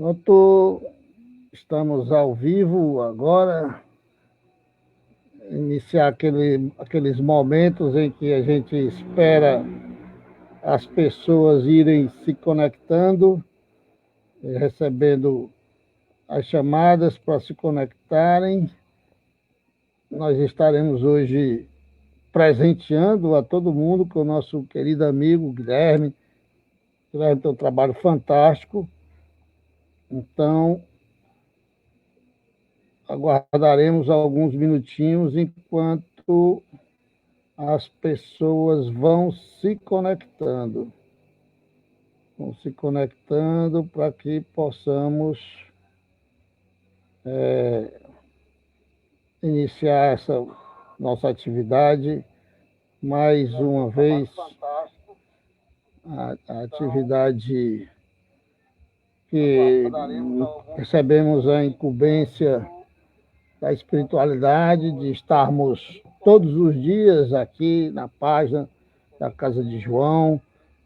Pronto, estamos ao vivo agora, iniciar aqueles momentos em que a gente espera as pessoas irem se conectando, recebendo as chamadas para se conectarem. Nós estaremos hoje presenteando a todo mundo com o nosso querido amigo Guilherme. Guilherme tem um trabalho fantástico. Então, aguardaremos alguns minutinhos enquanto as pessoas vão se conectando. Vão se conectando para que possamos iniciar essa nossa atividade mais uma vez. A atividade que recebemos a incumbência da espiritualidade, de estarmos todos os dias aqui na página da Casa de João,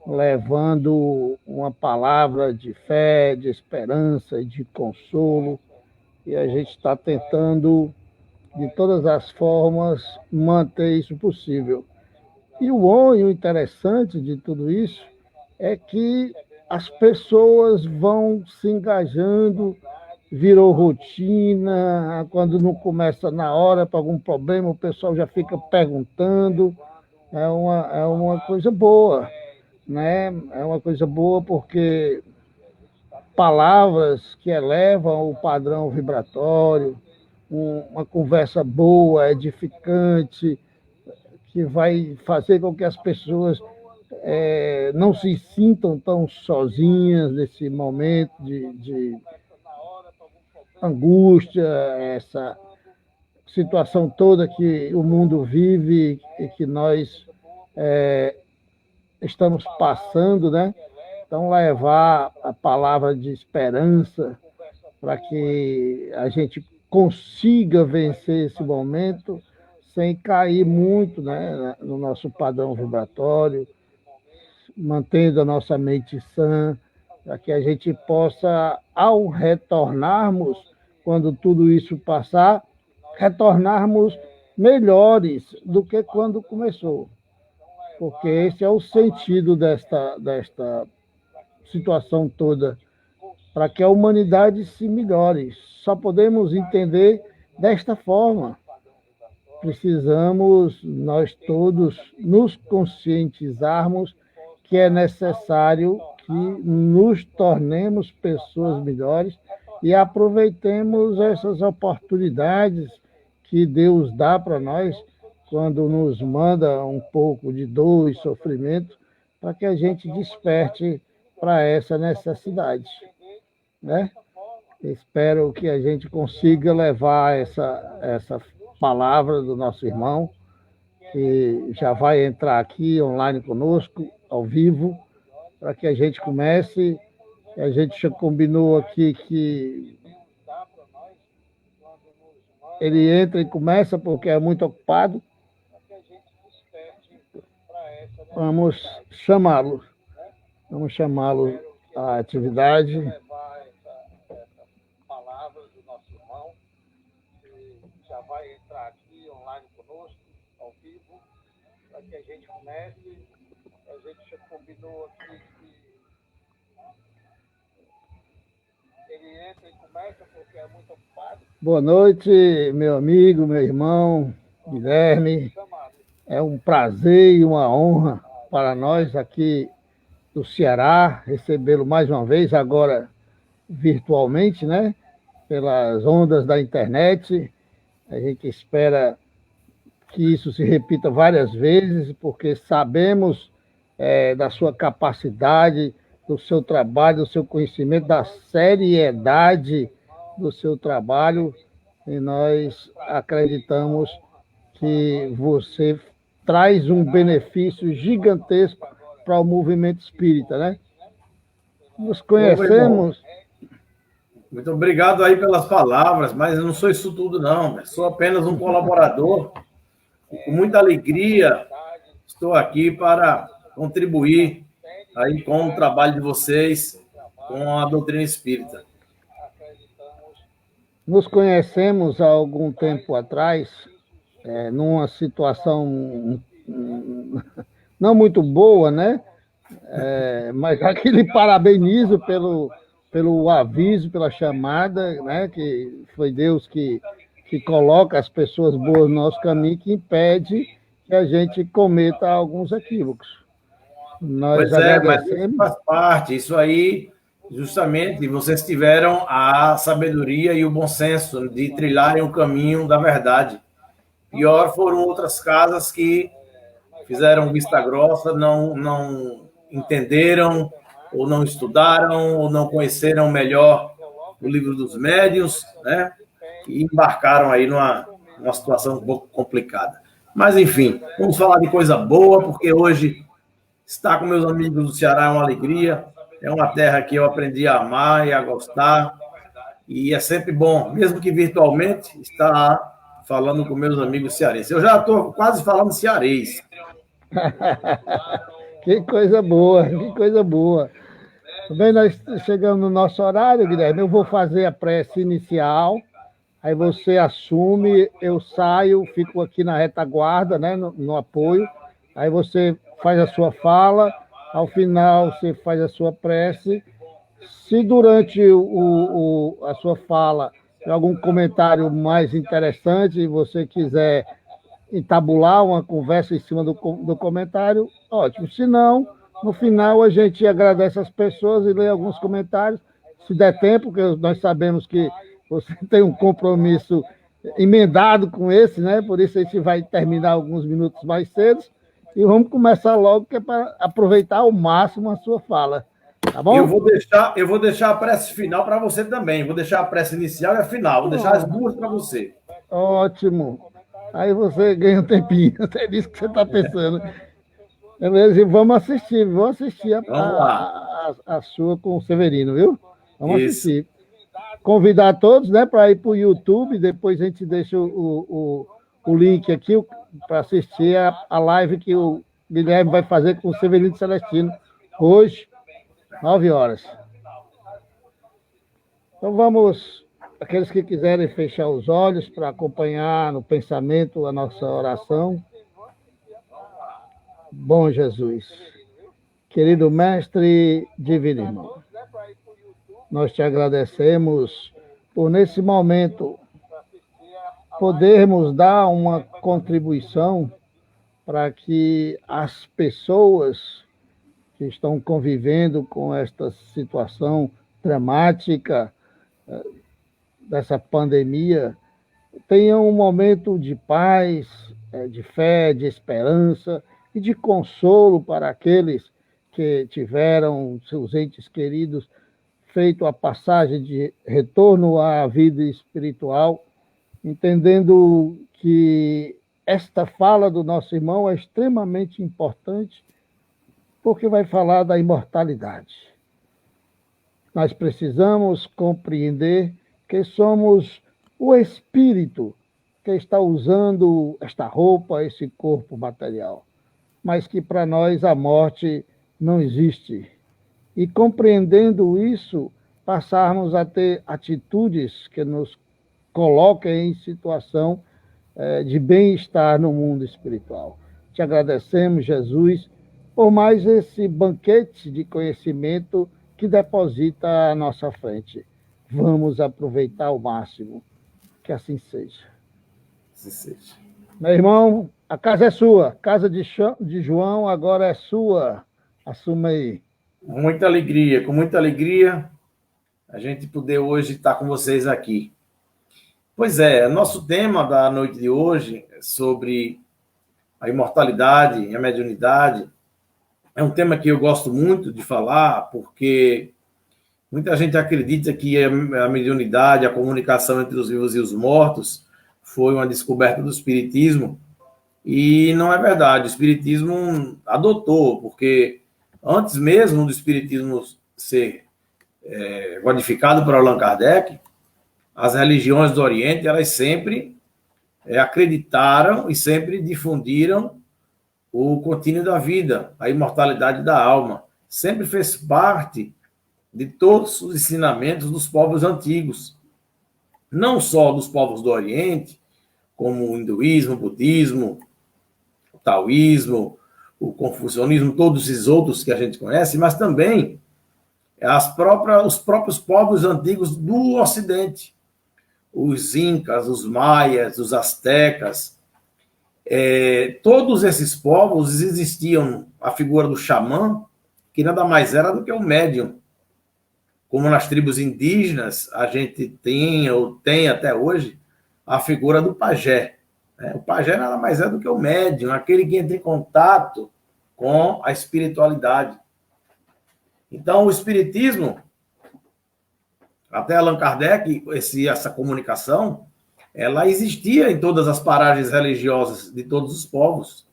levando uma palavra de fé, de esperança e de consolo, e a gente está tentando, de todas as formas, manter isso possível. E o bom e o interessante de tudo isso é que as pessoas vão se engajando, virou rotina, quando não começa na hora para algum problema, o pessoal já fica perguntando, é uma coisa boa, né? É uma coisa boa porque palavras que elevam o padrão vibratório, uma conversa boa, edificante, que vai fazer com que as pessoas não se sintam tão sozinhas nesse momento de angústia, essa situação toda que o mundo vive e que nós estamos passando, né? Então, levar a palavra de esperança para que a gente consiga vencer esse momento sem cair muito, né, no nosso padrão vibratório, mantendo a nossa mente sã, para que a gente possa, ao retornarmos, quando tudo isso passar, retornarmos melhores do que quando começou. Porque esse é o sentido desta situação toda, para que a humanidade se melhore. Só podemos entender desta forma. Precisamos, nós todos, nos conscientizarmos que é necessário que nos tornemos pessoas melhores e aproveitemos essas oportunidades que Deus dá para nós quando nos manda um pouco de dor e sofrimento, para que a gente desperte para essa necessidade, né? Espero que a gente consiga levar essa palavra do nosso irmão, que já vai entrar aqui online conosco, ao vivo, para que a gente comece. A gente já combinou aqui que ele entra e começa porque é muito ocupado. Vamos chamá-lo. Vamos chamá-lo à atividade. Já vai entrar aqui online conosco, ao vivo, para que a gente comece. A gente já combinou aqui que ele entra e começa porque é muito ocupado. Boa noite, meu amigo, meu irmão, Guilherme. É um prazer e uma honra para nós aqui do Ceará recebê-lo mais uma vez, agora virtualmente, né? Pelas ondas da internet. A gente espera que isso se repita várias vezes, porque sabemos da sua capacidade, do seu trabalho, do seu conhecimento, da seriedade do seu trabalho, e nós acreditamos que você traz um benefício gigantesco para o movimento espírita, né? Nos conhecemos. Muito obrigado aí pelas palavras, mas eu não sou isso tudo, não. Eu sou apenas um colaborador. Com muita alegria, estou aqui para contribuir aí com o trabalho de vocês, com a doutrina espírita. nos conhecemos há algum tempo atrás, numa situação não muito boa, né? Mas aqui lhe parabenizo pelo aviso, pela chamada, né? Que foi Deus que coloca as pessoas boas no nosso caminho, que impede que a gente cometa alguns equívocos. Nós Pois é, mas isso agradecemos. faz parte. Isso aí, justamente, vocês tiveram a sabedoria e o bom senso de trilharem o caminho da verdade. Pior foram outras casas que fizeram vista grossa, não entenderam, ou não estudaram, ou não conheceram melhor o livro dos médiuns, né? E embarcaram aí numa situação um pouco complicada. Mas, enfim, vamos falar de coisa boa, porque hoje estar com meus amigos do Ceará é uma alegria. É uma terra que eu aprendi a amar e a gostar. E é sempre bom, mesmo que virtualmente, estar falando com meus amigos cearenses. Eu já estou quase falando cearês. Que coisa boa, que coisa boa. Também nós chegamos no nosso horário, Guilherme. Eu vou fazer a prece inicial, aí você assume, eu saio, fico aqui na retaguarda, né, no apoio. Aí você faz a sua fala, ao final você faz a sua prece. Se durante a sua fala tem algum comentário mais interessante e você quiser entabular uma conversa em cima do comentário, ótimo. Se não, no final a gente agradece as pessoas e lê alguns comentários, se der tempo, porque nós sabemos que você tem um compromisso emendado com esse, né? Por isso a gente vai terminar alguns minutos mais cedo e vamos começar logo, que é para aproveitar ao máximo a sua fala. Tá bom? Eu vou deixar a prece final para você também. Vou deixar a prece inicial e a final. Vou deixar as duas para você. Ótimo. Aí você ganha um tempinho. É nisso que você está pensando. Beleza? E vamos assistir a sua com o Severino, viu? Vamos Isso. assistir. Convidar todos, né, para ir para o YouTube. Depois a gente deixa o link aqui para assistir a live que o Guilherme vai fazer com o Severino Celestino hoje, 9 horas. Então vamos, aqueles que quiserem fechar os olhos para acompanhar no pensamento a nossa oração. Bom Jesus, querido Mestre Divino Irmão, nós te agradecemos por, nesse momento, podermos dar uma contribuição para que as pessoas que estão convivendo com esta situação dramática dessa pandemia tenham um momento de paz, de fé, de esperança e de consolo para aqueles que tiveram seus entes queridos feito a passagem de retorno à vida espiritual, entendendo que esta fala do nosso irmão é extremamente importante, porque vai falar da imortalidade. Nós precisamos compreender que somos o espírito que está usando esta roupa, esse corpo material, mas que para nós a morte não existe. E compreendendo isso, passarmos a ter atitudes que nos coloquem em situação de bem-estar no mundo espiritual. Te agradecemos, Jesus, por mais esse banquete de conhecimento que deposita à nossa frente. Vamos aproveitar ao máximo. Que assim seja. Assim seja. Meu irmão, a casa é sua. A casa de João agora é sua. Assuma aí. Com muita alegria, a gente poder hoje estar com vocês aqui. Pois é, nosso tema da noite de hoje é sobre a imortalidade e a mediunidade. É um tema que eu gosto muito de falar, porque muita gente acredita que a mediunidade, a comunicação entre os vivos e os mortos, foi uma descoberta do Espiritismo, e não é verdade. O Espiritismo adotou, porque antes mesmo do Espiritismo ser codificado por Allan Kardec, as religiões do Oriente, elas sempre acreditaram e sempre difundiram o contínuo da vida, a imortalidade da alma. Sempre fez parte de todos os ensinamentos dos povos antigos. não só dos povos do Oriente, como o hinduísmo, o budismo, o taoísmo, o confucionismo, todos esses outros que a gente conhece, mas também os próprios povos antigos do Ocidente, os incas, os maias, os astecas, todos esses povos existiam a figura do xamã, que nada mais era do que um médium. Como nas tribos indígenas, a gente tem, ou tem até hoje, a figura do pajé. O pajé nada mais é do que o médium, aquele que entra em contato com a espiritualidade. Então, o espiritismo, até Allan Kardec, essa comunicação, ela existia em todas as paragens religiosas de todos os povos,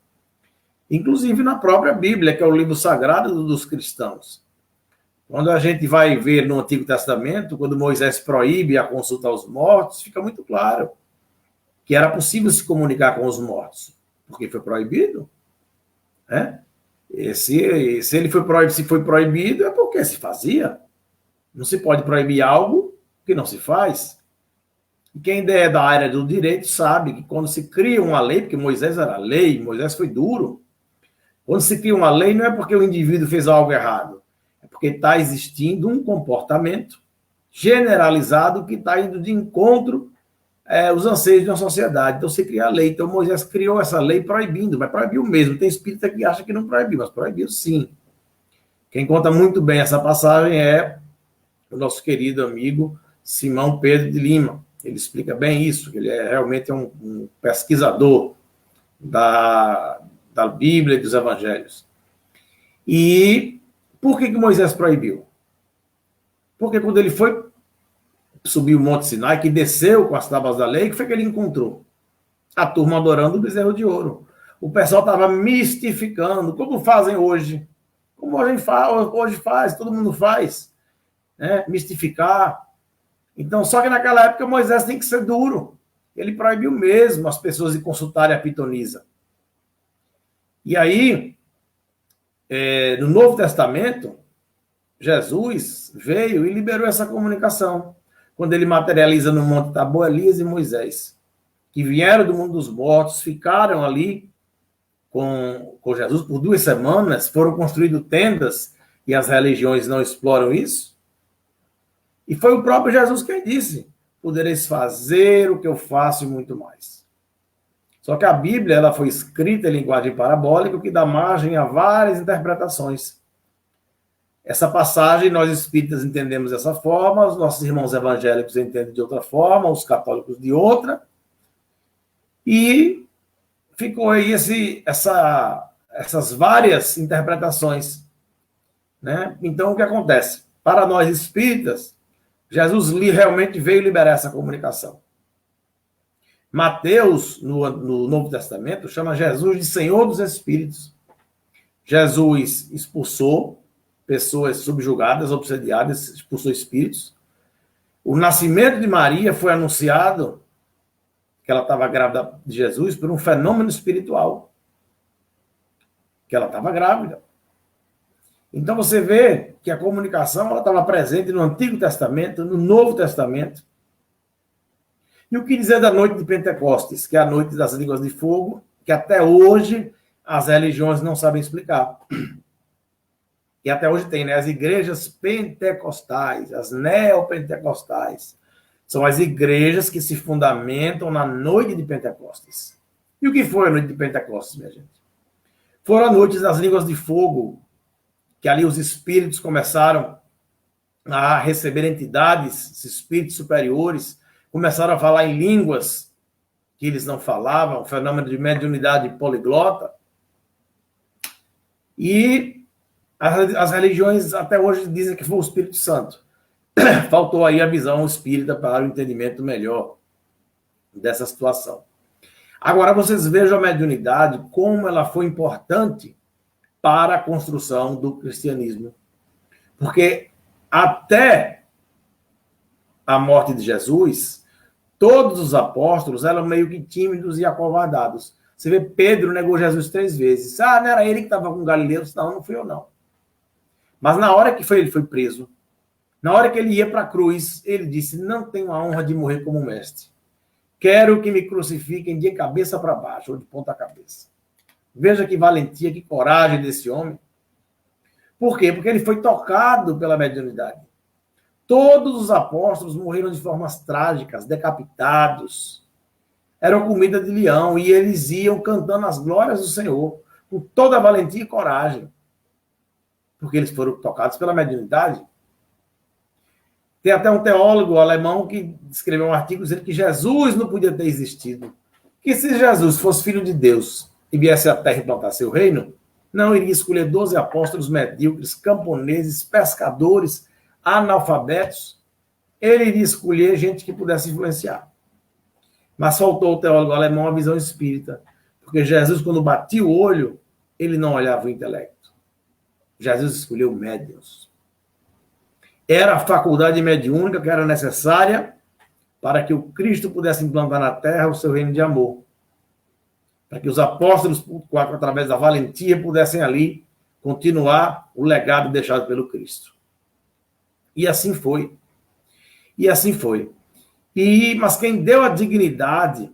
inclusive na própria Bíblia, que é o livro sagrado dos cristãos. Quando a gente vai ver no Antigo Testamento, quando Moisés proíbe a consulta aos mortos, fica muito claro que era possível se comunicar com os mortos, porque foi proibido. Se foi proibido, é porque se fazia. Não se pode proibir algo que não se faz. E quem é da área do direito sabe que quando se cria uma lei, porque Moisés era lei, Moisés foi duro, quando se cria uma lei não é porque o indivíduo fez algo errado, é porque está existindo um comportamento generalizado que está indo de encontro aos anseios de uma sociedade. Então se cria a lei. Então Moisés criou essa lei proibindo, mas proibiu mesmo. Tem espírita que acha que não proibiu, mas proibiu sim. Quem conta muito bem essa passagem é o nosso querido amigo Simão Pedro de Lima. Ele explica bem isso, que ele realmente é um pesquisador da Bíblia e dos Evangelhos. E por que Moisés proibiu? Porque quando ele foi subir o Monte Sinai, que desceu com as tábuas da lei, que foi que ele encontrou? A turma adorando o bezerro de ouro. O pessoal estava mistificando, como fazem hoje. Como hoje faz, todo mundo faz. Mistificar. Então, só que naquela época Moisés tem que ser duro. Ele proibiu mesmo as pessoas de consultarem a pitonisa. E aí, no Novo Testamento, Jesus veio e liberou essa comunicação. Quando ele materializa no Monte Tabor, Elias e Moisés, que vieram do mundo dos mortos, ficaram ali com Jesus por 2 semanas, foram construídas tendas, e as religiões não exploram isso. E foi o próprio Jesus quem disse: podereis fazer o que eu faço e muito mais. Só que a Bíblia ela foi escrita em linguagem parabólica, o que dá margem a várias interpretações. Essa passagem nós espíritas entendemos dessa forma, os nossos irmãos evangélicos entendem de outra forma, os católicos de outra, e ficou aí essas várias interpretações. Então, o que acontece? Para nós espíritas, Jesus realmente veio liberar essa comunicação. Mateus, no Novo Testamento, chama Jesus de Senhor dos Espíritos. Jesus expulsou pessoas subjugadas, obsediadas, expulsou espíritos. O nascimento de Maria foi anunciado, que ela estava grávida de Jesus, por um fenômeno espiritual. Que ela estava grávida. Então você vê que a comunicação ela estava presente no Antigo Testamento, no Novo Testamento. E o que dizer da noite de Pentecostes, que é a noite das línguas de fogo, que até hoje as religiões não sabem explicar. E até hoje tem, as igrejas pentecostais, as neopentecostais. São as igrejas que se fundamentam na noite de Pentecostes. E o que foi a noite de Pentecostes, minha gente? Foram a noite das línguas de fogo, que ali os espíritos começaram a receber entidades, espíritos superiores, começaram a falar em línguas que eles não falavam, o fenômeno de mediunidade poliglota. E as religiões até hoje dizem que foi o Espírito Santo. Faltou aí a visão espírita para o entendimento melhor dessa situação. Agora, vocês vejam a mediunidade, como ela foi importante para a construção do cristianismo. Porque até a morte de Jesus, todos os apóstolos eram meio que tímidos e acovardados. Você vê, Pedro negou Jesus 3 vezes. Não era ele que estava com Galileu? Não fui eu, não. Mas na hora que ele foi preso, Na hora que ele ia para a cruz, ele disse: não tenho a honra de morrer como mestre. Quero ele disse: não tenho a honra de morrer como mestre. Quero que me crucifiquem de cabeça para baixo, ou de ponta cabeça. Veja que valentia, que coragem desse homem. Por quê? Porque ele foi tocado pela mediunidade. Todos os apóstolos morreram de formas trágicas, decapitados. Eram comida de leão e eles iam cantando as glórias do Senhor, com toda a valentia e coragem. Porque eles foram tocados pela mediunidade. Tem até um teólogo alemão que escreveu um artigo dizendo que Jesus não podia ter existido. Que se Jesus fosse filho de Deus e viesse à Terra implantar seu reino, não iria escolher 12 apóstolos medíocres, camponeses, pescadores, analfabetos. Ele iria escolher gente que pudesse influenciar. Mas faltou o teólogo alemão a visão espírita. Porque Jesus, quando batia o olho, ele não olhava o intelecto. Jesus escolheu médiuns. Era a faculdade mediúnica que era necessária para que o Cristo pudesse implantar na terra o seu reino de amor. Para que os apóstolos, através da valentia, pudessem ali continuar o legado deixado pelo Cristo. E assim foi. E assim foi. Mas quem deu a dignidade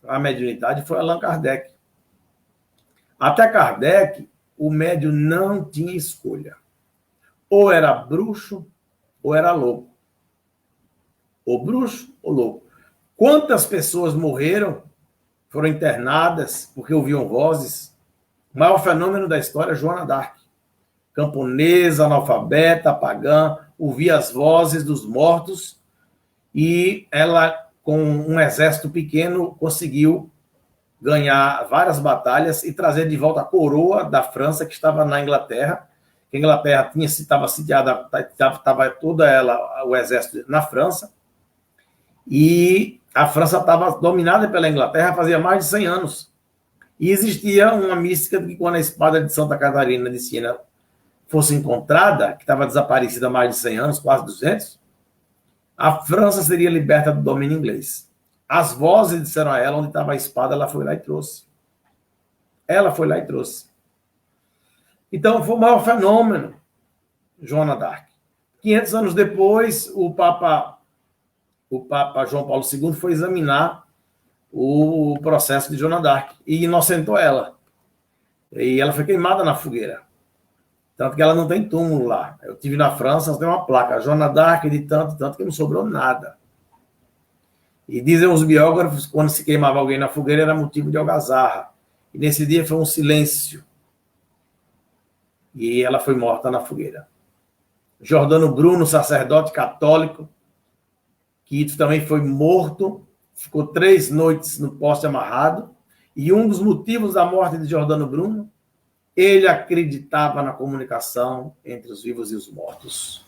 à mediunidade foi Allan Kardec. Até Kardec, o médium não tinha escolha. Ou era bruxo, ou era louco. Ou bruxo, ou louco. Quantas pessoas morreram, foram internadas porque ouviam vozes? O maior fenômeno da história é Joana d'Arc. Camponesa, analfabeta, pagã, ouvia as vozes dos mortos e ela, com um exército pequeno, conseguiu ganhar várias batalhas e trazer de volta a coroa da França, que estava na Inglaterra. A Inglaterra estava sitiada, estava toda ela, o exército na França, e a França estava dominada pela Inglaterra fazia mais de 100 anos. E existia uma mística de que quando a espada de Santa Catarina de Siena fosse encontrada, que estava desaparecida há mais de 100 anos, quase 200, a França seria liberta do domínio inglês. As vozes disseram a ela onde estava a espada, ela foi lá e trouxe. Ela foi lá e trouxe. Então, foi o maior fenômeno, Joana d'Arc. 500 anos depois, o Papa João Paulo II foi examinar o processo de Joana d'Arc e inocentou ela. E ela foi queimada na fogueira. Tanto que ela não tem túmulo lá. Eu estive na França, tem uma placa, Joana d'Arc de tanto, que não sobrou nada. E dizem os biógrafos, quando se queimava alguém na fogueira, era motivo de algazarra. E nesse dia foi um silêncio. E ela foi morta na fogueira. Giordano Bruno, sacerdote católico, que também foi morto, ficou 3 noites no poste amarrado, e um dos motivos da morte de Giordano Bruno, ele acreditava na comunicação entre os vivos e os mortos.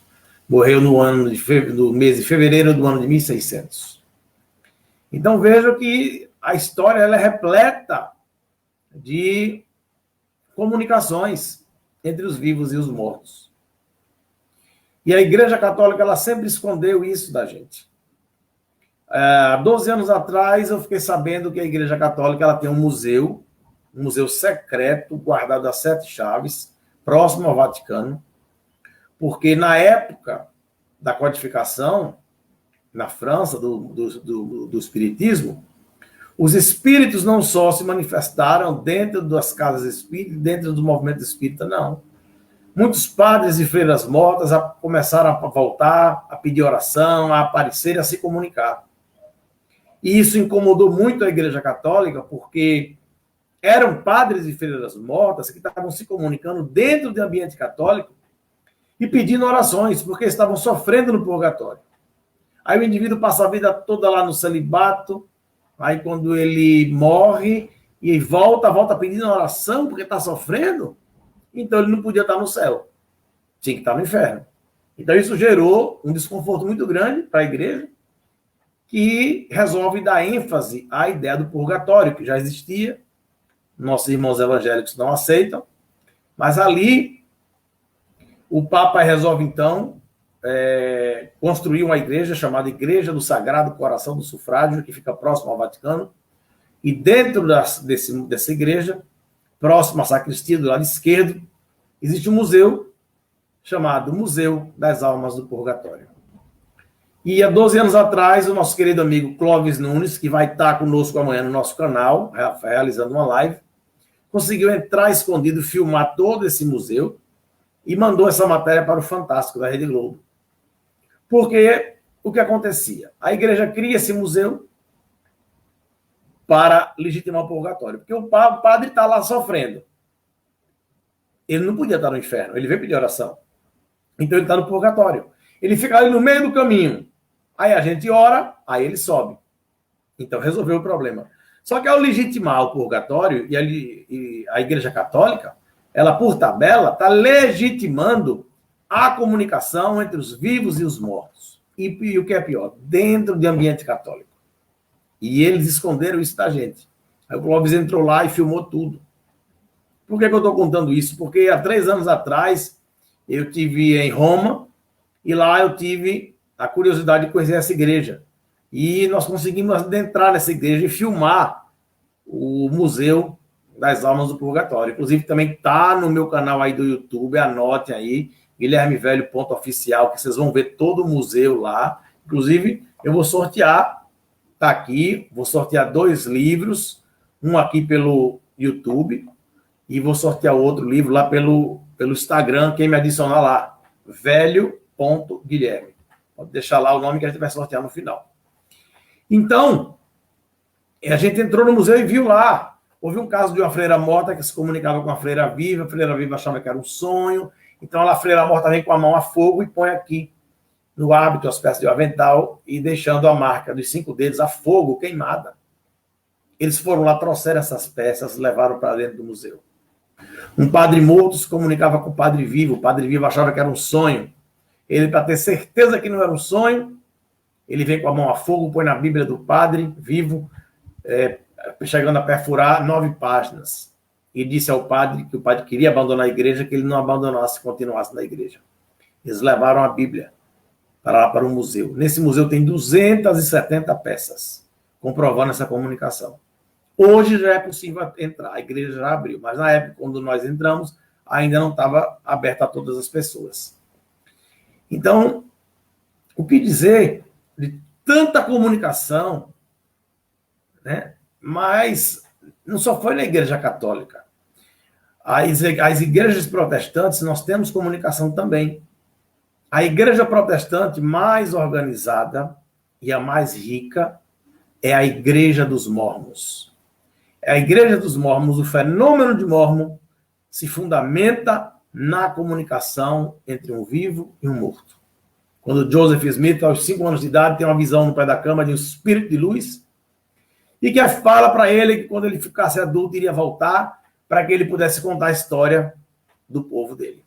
Morreu no mês de fevereiro do ano de 1600. Então veja que a história ela é repleta de comunicações entre os vivos e os mortos. E a Igreja Católica ela sempre escondeu isso da gente. Há 12 anos atrás, eu fiquei sabendo que a Igreja Católica ela tem um museu secreto, guardado a 7 chaves, próximo ao Vaticano, porque na época da codificação, na França, do Espiritismo, os espíritos não só se manifestaram dentro das casas espíritas, dentro do movimento espírita, não. Muitos padres e freiras mortas começaram a voltar, a pedir oração, a aparecer, a se comunicar. E isso incomodou muito a Igreja Católica, porque eram padres e freiras mortas que estavam se comunicando dentro do ambiente católico e pedindo orações, porque estavam sofrendo no purgatório. Aí o indivíduo passa a vida toda lá no celibato, aí quando ele morre e volta pedindo oração porque está sofrendo, então ele não podia estar no céu, tinha que estar no inferno. Então isso gerou um desconforto muito grande para a igreja, que resolve dar ênfase à ideia do purgatório, que já existia, nossos irmãos evangélicos não aceitam, mas ali o Papa resolve então construir uma igreja chamada Igreja do Sagrado Coração do Sufrágio, que fica próximo ao Vaticano, e dentro dessa igreja, próximo à sacristia, do lado esquerdo, existe um museu chamado Museu das Almas do Purgatório. E há 12 anos atrás, o nosso querido amigo Clóvis Nunes, que vai estar conosco amanhã no nosso canal, realizando uma live, conseguiu entrar escondido, filmar todo esse museu e mandou essa matéria para o Fantástico da Rede Globo. Porque o que acontecia? A igreja cria esse museu para legitimar o purgatório. Porque o padre está lá sofrendo. Ele não podia estar no inferno, ele veio pedir oração. Então ele está no purgatório. Ele fica ali no meio do caminho. Aí a gente ora, aí ele sobe. Então resolveu o problema. Só que ao legitimar o purgatório, e a Igreja Católica, ela, por tabela, está legitimando a comunicação entre os vivos e os mortos. E o que é pior, dentro de ambiente católico. E eles esconderam isso da gente. Aí o Clóvis entrou lá e filmou tudo. Por que eu estou contando isso? Porque há 3 anos atrás eu estive em Roma e lá eu tive a curiosidade de conhecer essa igreja. E nós conseguimos adentrar nessa igreja e filmar o Museu das Almas do Purgatório. Inclusive, também está no meu canal aí do YouTube, anote aí, Guilherme Velho ponto oficial, que vocês vão ver todo o museu lá. Inclusive, eu vou sortear, tá aqui, vou sortear 2 livros, um aqui pelo YouTube, e vou sortear outro livro lá pelo Instagram, quem me adicionar lá, velho.guilherme. Pode deixar lá o nome que a gente vai sortear no final. Então, a gente entrou no museu e viu lá. Houve um caso de uma freira morta que se comunicava com a freira viva achava que era um sonho. Então, a freira morta vem com a mão a fogo e põe aqui no hábito, as peças de avental, e deixando a marca dos 5 dedos a fogo, queimada. Eles foram lá, trouxeram essas peças, levaram para dentro do museu. Um padre morto se comunicava com o padre vivo achava que era um sonho. Ele, para ter certeza que não era um sonho, ele vem com a mão a fogo, põe na Bíblia do padre vivo, chegando a perfurar 9 páginas. E disse ao padre que o padre queria abandonar a igreja, que ele não abandonasse, continuasse na igreja. Eles levaram a Bíblia para o museu. Nesse museu tem 270 peças, comprovando essa comunicação. Hoje já é possível entrar, a igreja já abriu, mas na época, quando nós entramos, ainda não estava aberta a todas as pessoas. Então, o que dizer de tanta comunicação, né? Mas não só foi na Igreja Católica. As igrejas protestantes, nós temos comunicação também. A igreja protestante mais organizada e a mais rica é a Igreja dos Mórmons. A Igreja dos Mórmons, o fenômeno de Mórmon, se fundamenta na comunicação entre um vivo e um morto. Quando Joseph Smith, aos 5 anos de idade, tem uma visão no pé da cama de um espírito de luz, e que fala para ele que quando ele ficasse adulto iria voltar para que ele pudesse contar a história do povo dele.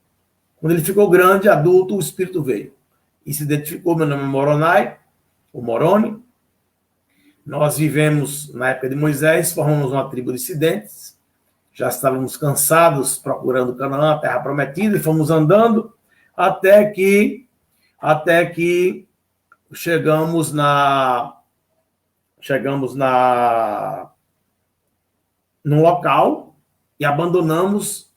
Quando ele ficou grande, adulto, o espírito veio e se identificou. Meu nome é Moronai, o Moroni. Nós vivemos na época de Moisés, formamos uma tribo de dissidentes, já estávamos cansados procurando Canaã, a terra prometida, e fomos andando até que chegamos num local e abandonamos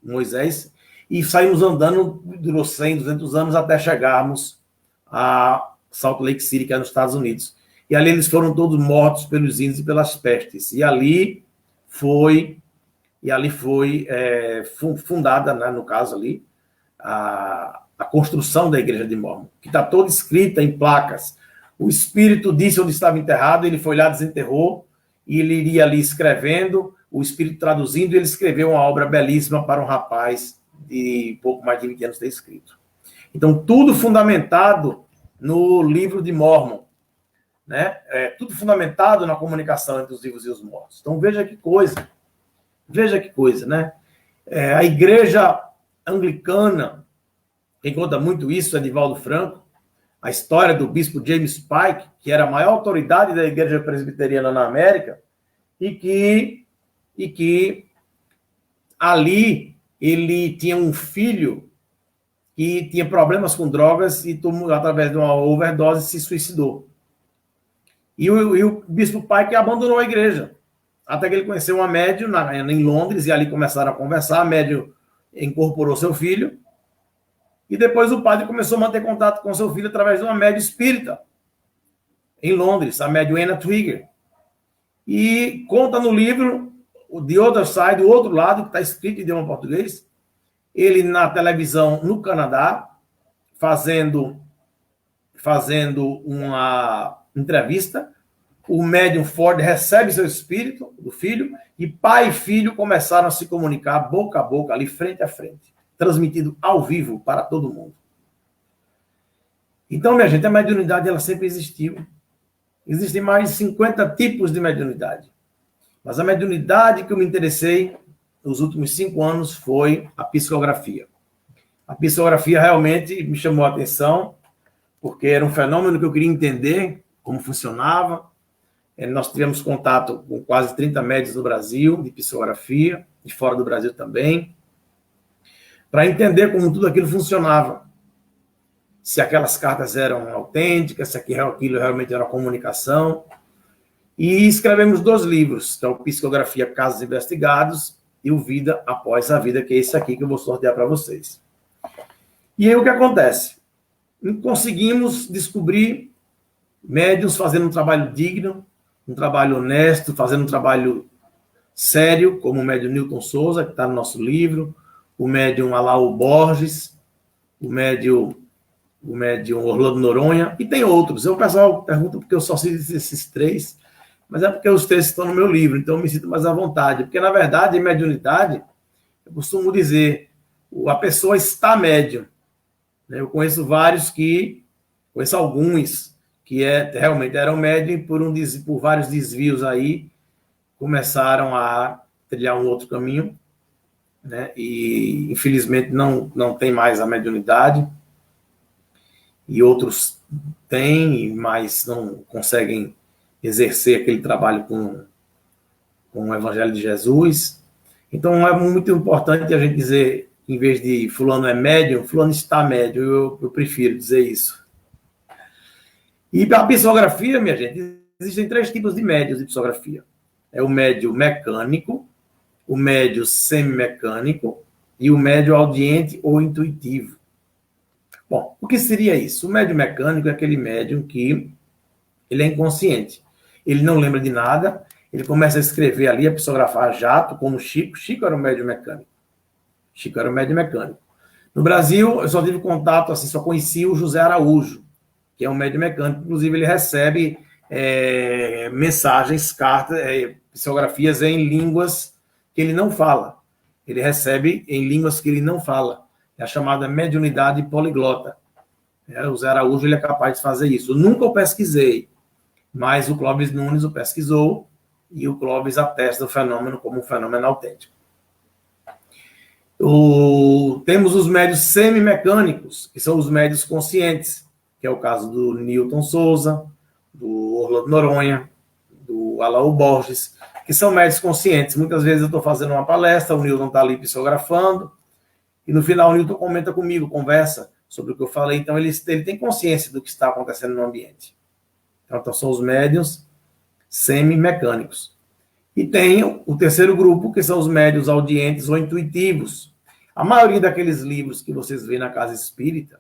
Moisés e saímos andando, durou 100, 200 anos até chegarmos a Salt Lake City, que é nos Estados Unidos. E ali eles foram todos mortos pelos índios e pelas pestes. E ali foi fundada, né, no caso ali, a construção da Igreja de Mórmon, que está toda escrita em placas. O espírito disse onde estava enterrado, ele foi lá, desenterrou, e ele iria ali escrevendo, o espírito traduzindo, e ele escreveu uma obra belíssima para um rapaz de pouco mais de 20 anos ter escrito. Então, tudo fundamentado no livro de Mórmon, né? Tudo fundamentado na comunicação entre os vivos e os mortos. Então, veja que coisa, né? A Igreja Anglicana, quem conta muito isso é Divaldo Franco, a história do bispo James Pike, que era a maior autoridade da Igreja Presbiteriana na América, e que ali ele tinha um filho que tinha problemas com drogas e tomou, através de uma overdose, se suicidou. E o bispo Pike abandonou a igreja, até que ele conheceu uma médium em Londres, e ali começaram a conversar, a médium incorporou seu filho, E depois o padre começou a manter contato com seu filho através de uma médium espírita, em Londres, a médium Anna Trigger. E conta no livro, o The Other Side, o outro lado, que está escrito em idioma português, ele na televisão no Canadá, fazendo uma entrevista. O médium Ford recebe seu espírito do filho e pai e filho começaram a se comunicar boca a boca, ali frente a frente, transmitido ao vivo para todo mundo. Então, minha gente, a mediunidade ela sempre existiu. Existem mais de 50 tipos de mediunidade. Mas a mediunidade que eu me interessei nos últimos 5 anos foi a psicografia. A psicografia realmente me chamou a atenção, porque era um fenômeno que eu queria entender como funcionava. Nós tivemos contato com quase 30 médiuns no Brasil, de psicografia, e fora do Brasil também, para entender como tudo aquilo funcionava. Se aquelas cartas eram autênticas, se aquilo realmente era uma comunicação. E escrevemos 2 livros, que é o Psicografia Casos Investigados e o Vida Após a Vida, que é esse aqui que eu vou sortear para vocês. E aí o que acontece? Conseguimos descobrir médiuns fazendo um trabalho digno, um trabalho honesto, fazendo um trabalho sério, como o médium Newton Souza, que está no nosso livro, o médium Alaú Borges, o médium Orlando Noronha, e tem outros. O pessoal pergunta porque eu só cito esses 3, mas é porque os 3 estão no meu livro, então eu me sinto mais à vontade. Porque, na verdade, em mediunidade, eu costumo dizer, a pessoa está médium. Eu conheço alguns que realmente eram médium e por vários desvios aí, começaram a trilhar um outro caminho, né? E infelizmente não tem mais a mediunidade, e outros têm, mas não conseguem exercer aquele trabalho com o Evangelho de Jesus. Então é muito importante a gente dizer, em vez de fulano é médium, fulano está médium, eu prefiro dizer isso. E a psicografia, minha gente, existem 3 tipos de médios de psicografia. É o médio mecânico, o médio semimecânico e o médio audiente ou intuitivo. Bom, o que seria isso? O médio mecânico é aquele médium que ele é inconsciente. Ele não lembra de nada, ele começa a escrever ali, a psicografar jato, como Chico. Chico era o médium mecânico. No Brasil, eu só tive contato, assim, só conheci o José Araújo, que é um médium mecânico. Inclusive, ele recebe mensagens, cartas, psicografias em línguas que ele não fala. Ele recebe em línguas que ele não fala. É a chamada mediunidade poliglota. O José Araújo ele é capaz de fazer isso. Eu nunca o pesquisei, mas o Clóvis Nunes o pesquisou e o Clóvis atesta o fenômeno como um fenômeno autêntico. Temos os médios semimecânicos, que são os médios conscientes, que é o caso do Newton Souza, do Orlando Noronha, do Alaú Borges, que são médios conscientes. Muitas vezes eu estou fazendo uma palestra, o Newton está ali psicografando, e no final o Newton comenta comigo, conversa sobre o que eu falei. Então ele tem consciência do que está acontecendo no ambiente. Então são os médios semimecânicos. E tem o terceiro grupo, que são os médios audientes ou intuitivos. A maioria daqueles livros que vocês veem na Casa Espírita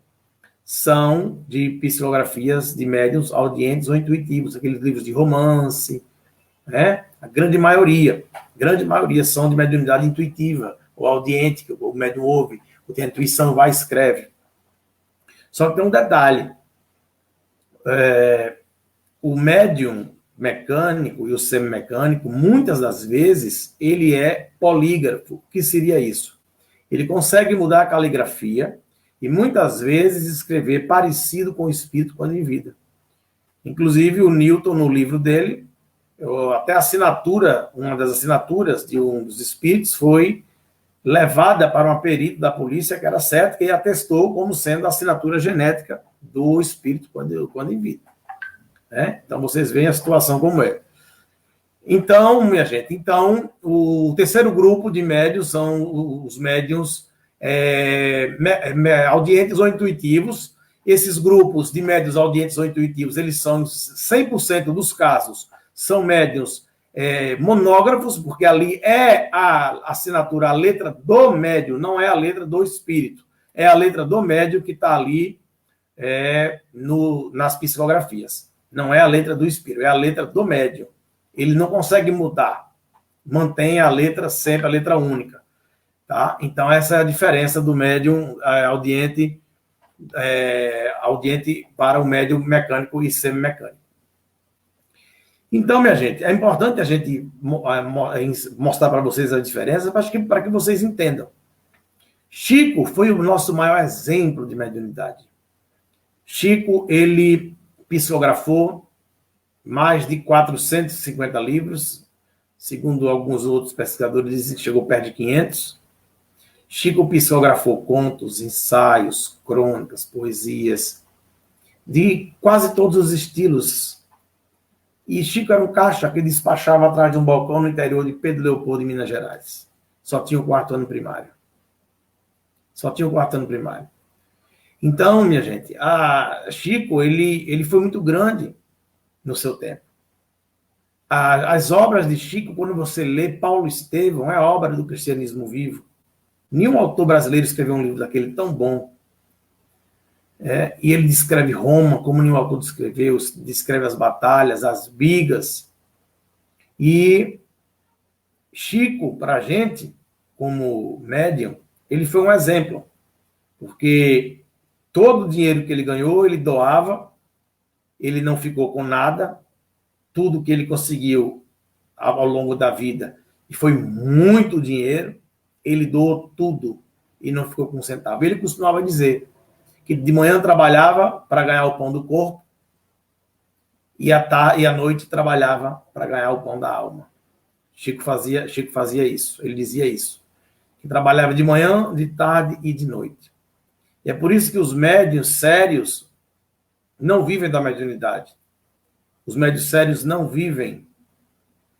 são de psicografias de médiuns audientes ou intuitivos, aqueles livros de romance, né? A grande maioria são de mediunidade intuitiva, ou audiente, que o médium ouve, ou tem a intuição, vai e escreve. Só que tem um detalhe. O médium mecânico e o semimecânico, muitas das vezes, ele é polígrafo. O que seria isso? Ele consegue mudar a caligrafia e muitas vezes escrever parecido com o espírito quando em vida. Inclusive, o Newton, no livro dele, até a assinatura, uma das assinaturas de um dos espíritos foi levada para uma perito da polícia que era certo, que atestou como sendo a assinatura genética do espírito quando em vida. Então, vocês veem a situação como é. Então, minha gente, o terceiro grupo de médios são os médiums audientes ou intuitivos. Esses grupos de médios audientes ou intuitivos, eles são 100% dos casos, são médiums monógrafos, porque ali é a assinatura, a letra do médium, não é a letra do espírito. é a letra do médium que está ali nas psicografias. Não é a letra do espírito, é a letra do médium. Ele não consegue mudar. Mantém a letra sempre, a letra única. Tá? Então, essa é a diferença do médium audiente para o médium mecânico e semimecânico. Então, minha gente, é importante a gente mostrar para vocês a diferença para que vocês entendam. Chico foi o nosso maior exemplo de mediunidade. Chico, ele psicografou mais de 450 livros, segundo alguns outros pesquisadores, dizem que chegou perto de 500. Chico psicografou contos, ensaios, crônicas, poesias, de quase todos os estilos. E Chico era um caixa que despachava atrás de um balcão no interior de Pedro Leopoldo, em Minas Gerais. Só tinha o 4º ano primário. Só tinha o 4º ano primário. Então, minha gente, Chico, ele foi muito grande no seu tempo. As obras de Chico, quando você lê Paulo Estevão, é obra do cristianismo vivo. Nenhum autor brasileiro escreveu um livro daquele tão bom. E ele descreve Roma como nenhum autor descreveu, descreve as batalhas, as brigas. E Chico, para a gente, como médium, ele foi um exemplo, porque todo o dinheiro que ele ganhou, ele doava, ele não ficou com nada, tudo que ele conseguiu ao longo da vida, e foi muito dinheiro, ele doou tudo e não ficou com um centavo. Ele costumava dizer que de manhã trabalhava para ganhar o pão do corpo e à noite trabalhava para ganhar o pão da alma. Chico fazia isso, ele dizia isso, que trabalhava de manhã, de tarde e de noite. E é por isso que os médiuns sérios não vivem da mediunidade. Os médiuns sérios não vivem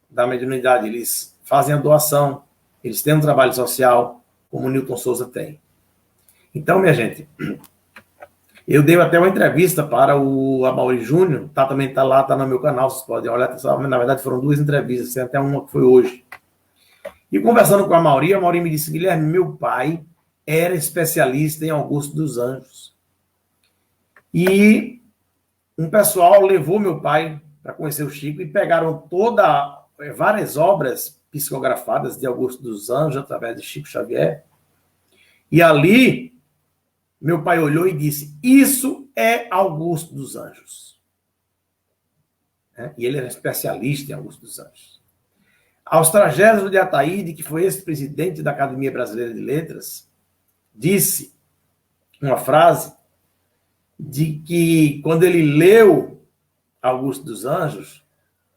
da mediunidade, eles fazem a doação, eles têm um trabalho social, como o Newton Souza tem. Então, minha gente, eu dei até uma entrevista para o Amaury Júnior, também está lá, está no meu canal, vocês podem olhar, na verdade foram 2 entrevistas, tem até uma que foi hoje. E conversando com a Amaury me disse: Guilherme, meu pai era especialista em Augusto dos Anjos. E um pessoal levou meu pai para conhecer o Chico e pegaram várias obras psicografadas de Augusto dos Anjos através de Chico Xavier. E ali, meu pai olhou e disse: isso é Augusto dos Anjos. E ele era especialista em Augusto dos Anjos. Austragésilo de Ataíde, que foi ex-presidente da Academia Brasileira de Letras, disse uma frase de que, quando ele leu Augusto dos Anjos,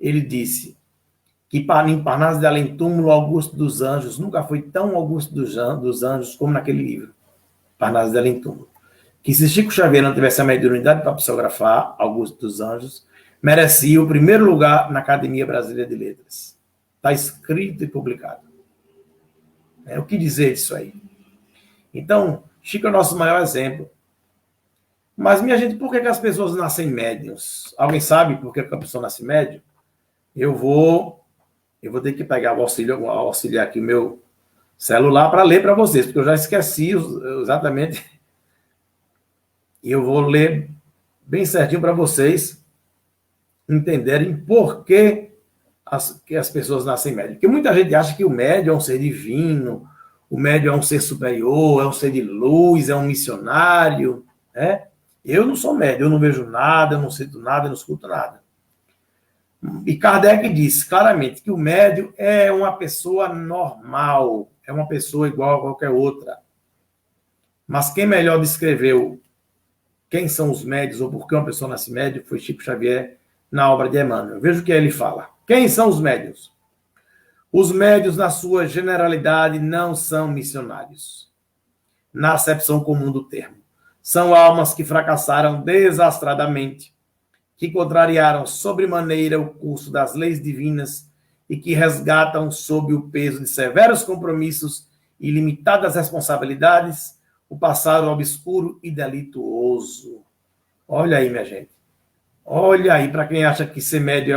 ele disse que em Parnaso de Além Túmulo, Augusto dos Anjos nunca foi tão Augusto dos Anjos como naquele livro, Parnaso de Além Túmulo. Que se Chico Xavier não tivesse a mediunidade para psicografar Augusto dos Anjos, merecia o primeiro lugar na Academia Brasileira de Letras. Está escrito e publicado. O que dizer disso aí? Então, Chico é o nosso maior exemplo. Mas, minha gente, por que as pessoas nascem médiuns? Alguém sabe por que a pessoa nasce médium? Eu vou ter que pegar o auxiliar aqui, o meu celular, para ler para vocês, porque eu já esqueci exatamente. E eu vou ler bem certinho para vocês entenderem por que as pessoas nascem médium. Porque muita gente acha que o médium é um ser divino, o médium é um ser superior, é um ser de luz, é um missionário, né? Eu não sou médium, eu não vejo nada, eu não sinto nada, eu não escuto nada. E Kardec disse claramente que o médium é uma pessoa normal, é uma pessoa igual a qualquer outra. Mas quem melhor descreveu quem são os médios ou por que uma pessoa nasce médium foi Chico Xavier na obra de Emmanuel. Veja o que ele fala. Quem são os médios? Os médios, na sua generalidade, não são missionários, na acepção comum do termo. São almas que fracassaram desastradamente, que contrariaram sobremaneira o curso das leis divinas e que resgatam, sob o peso de severos compromissos e limitadas responsabilidades, o passado obscuro e delituoso. Olha aí, minha gente. Olha aí, para quem acha que ser médio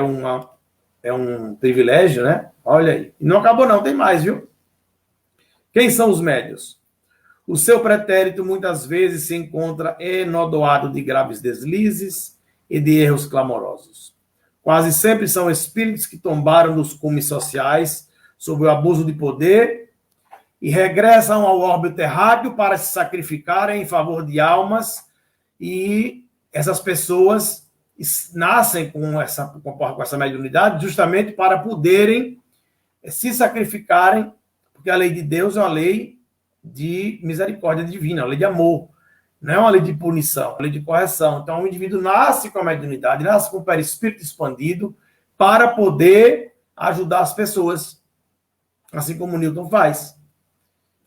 é um privilégio, né? Olha aí. E não acabou não, tem mais, viu? Quem são os médios? O seu pretérito muitas vezes se encontra enodoado de graves deslizes e de erros clamorosos. Quase sempre são espíritos que tombaram dos cumes sociais sob o abuso de poder e regressam ao orbe terráqueo para se sacrificarem em favor de almas, e essas pessoas nascem com essa mediunidade justamente para poderem se sacrificarem, porque a lei de Deus é uma lei de misericórdia divina, uma lei de amor, não é uma lei de punição, é uma lei de correção. Então, o indivíduo nasce com a mediunidade, nasce com o perispírito expandido para poder ajudar as pessoas, assim como o Newton faz.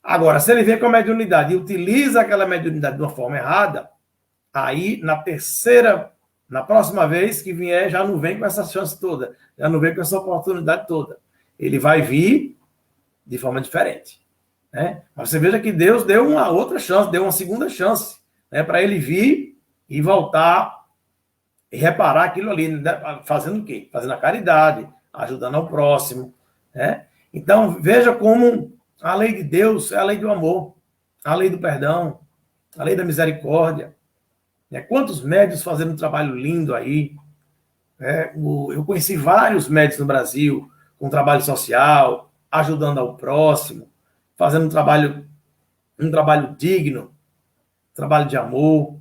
Agora, se ele vê com a mediunidade e utiliza aquela mediunidade de uma forma errada, aí, na próxima vez que vier, já não vem com essa chance toda, já não vem com essa oportunidade toda. Ele vai vir de forma diferente. Né? Mas você veja que Deus deu uma outra chance, deu uma segunda chance, né, para ele vir e voltar e reparar aquilo ali, né, fazendo o quê? Fazendo a caridade, ajudando ao próximo. Né? Então, veja como a lei de Deus é a lei do amor, a lei do perdão, a lei da misericórdia. Né? Quantos médios fazendo um trabalho lindo aí. Né? Eu conheci vários médios no Brasil com trabalho social, ajudando ao próximo, fazendo um trabalho digno, trabalho de amor.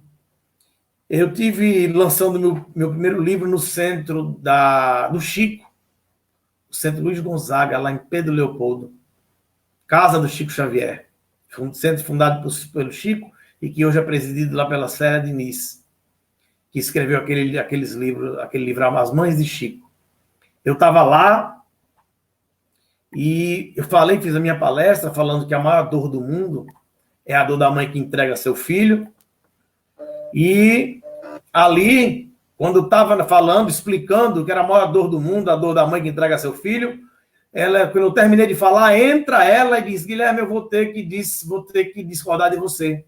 Eu tive lançando meu primeiro livro no centro do Chico, o Centro Luiz Gonzaga, lá em Pedro Leopoldo, casa do Chico Xavier, um centro fundado pelo Chico e que hoje é presidido lá pela Célia Diniz, que escreveu aquele livro As Mães de Chico. Eu estava lá e eu fiz a minha palestra falando que a maior dor do mundo é a dor da mãe que entrega seu filho. E ali, quando eu estava falando, explicando que era a maior dor do mundo, a dor da mãe que entrega seu filho, quando eu terminei de falar, entra ela e diz: Guilherme, eu vou ter que discordar de você.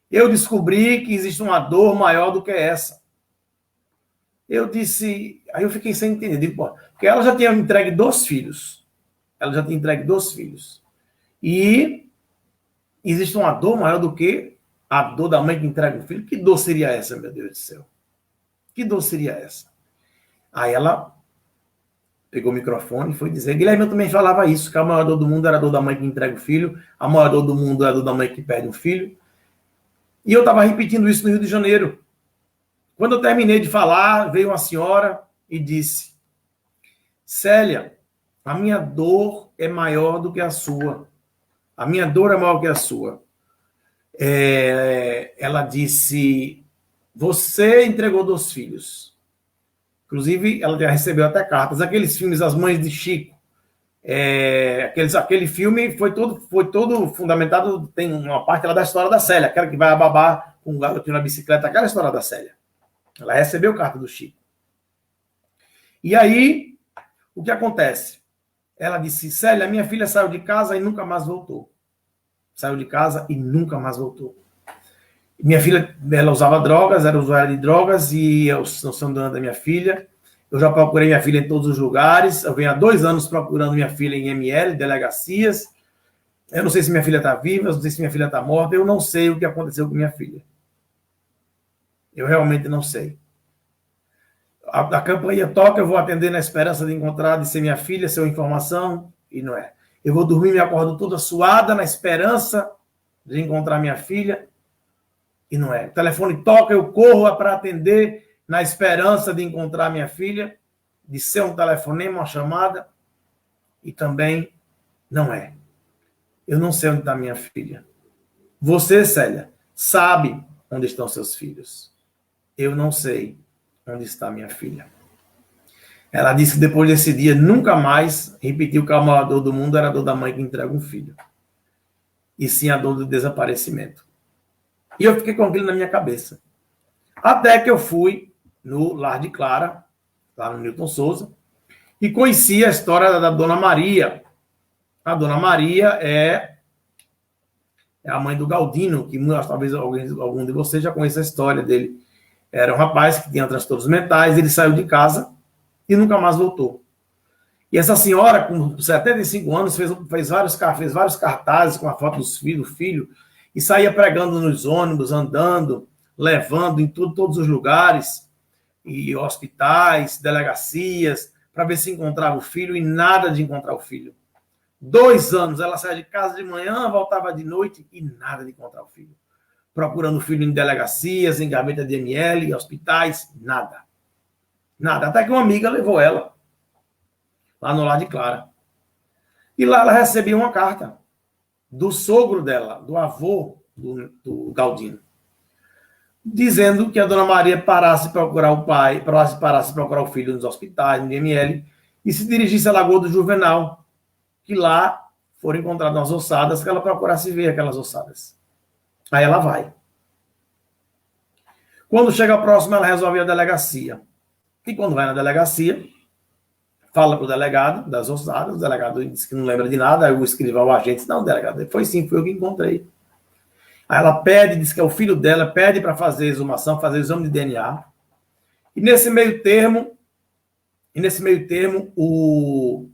Eu descobri que existe uma dor maior do que essa. Eu disse, aí eu fiquei sem entender, porque ela já tinha entregue 2 filhos. E existe uma dor maior do que a dor da mãe que entrega o filho. Que dor seria essa, meu Deus do céu? Que dor seria essa? Aí ela pegou o microfone e foi dizer: Guilherme, eu também falava isso, que a maior dor do mundo era a dor da mãe que entrega o filho, a maior dor do mundo é a dor da mãe que perde um filho. E eu estava repetindo isso no Rio de Janeiro. Quando eu terminei de falar, veio uma senhora e disse: Célia, a minha dor é maior do que a sua. A minha dor é maior que a sua. Ela disse: você entregou 2 filhos. Inclusive, ela já recebeu até cartas. Aqueles filmes As Mães de Chico, aquele filme foi todo fundamentado, tem uma parte lá da história da Célia, aquela que vai a babá com um garotinho na bicicleta, aquela história da Célia. Ela recebeu carta do Chico. E aí, o que acontece? Ela disse: Célia, minha filha saiu de casa e nunca mais voltou. Saiu de casa e nunca mais voltou. Minha filha, ela usava drogas, era usuária de drogas, e eu não sou dona da minha filha. Eu já procurei minha filha em todos os lugares. Eu venho há 2 anos procurando minha filha em ML, delegacias. Eu não sei se minha filha está viva, eu não sei se minha filha está morta. Eu não sei o que aconteceu com minha filha. Eu realmente não sei. A campainha toca, eu vou atender na esperança de encontrar, de ser minha filha, ser uma informação, e não é. Eu vou dormir, me acordo toda suada, na esperança de encontrar minha filha, e não é. O telefone toca, eu corro para atender, na esperança de encontrar minha filha, de ser um telefonema, uma chamada, e também não é. Eu não sei onde está minha filha. Você, Célia, sabe onde estão seus filhos. Eu não sei onde está minha filha. Ela disse que depois desse dia nunca mais repetiu que a maior dor do mundo era a dor da mãe que entrega um filho. E sim a dor do desaparecimento. E eu fiquei com aquilo na minha cabeça. Até que eu fui no Lar de Clara, lá no Newton Souza, e conheci a história da Dona Maria. A Dona Maria é a mãe do Galdino, que talvez algum de vocês já conheça a história dele. Era um rapaz que tinha transtornos mentais, ele saiu de casa e nunca mais voltou. E essa senhora, com 75 anos, fez vários cartazes com a foto do filho, e saía pregando nos ônibus, andando, levando em todos os lugares, e hospitais, delegacias, para ver se encontrava o filho, e nada de encontrar o filho. 2 anos, ela saía de casa de manhã, voltava de noite, e nada de encontrar o filho. Procurando o filho em delegacias, em gaveta de ML, em hospitais, nada. Nada. Até que uma amiga levou ela lá no Lar de Clara. E lá ela recebia uma carta do sogro dela, do avô do Galdino, dizendo que a dona Maria parasse procurar o pai, parasse procurar o filho nos hospitais, no IML, e se dirigisse à Lagoa do Juvenal, que lá foram encontradas umas ossadas, que ela procurasse ver aquelas ossadas. Aí ela vai. Quando chega próximo, ela resolve ir à delegacia. E quando vai na delegacia, fala para o delegado das ossadas, o delegado diz que não lembra de nada, aí o escrivão, o agente, disse, não, delegado, foi sim, foi eu que encontrei. Aí ela pede, diz que é o filho dela, pede para fazer exumação, fazer exame de DNA. E nesse meio termo, o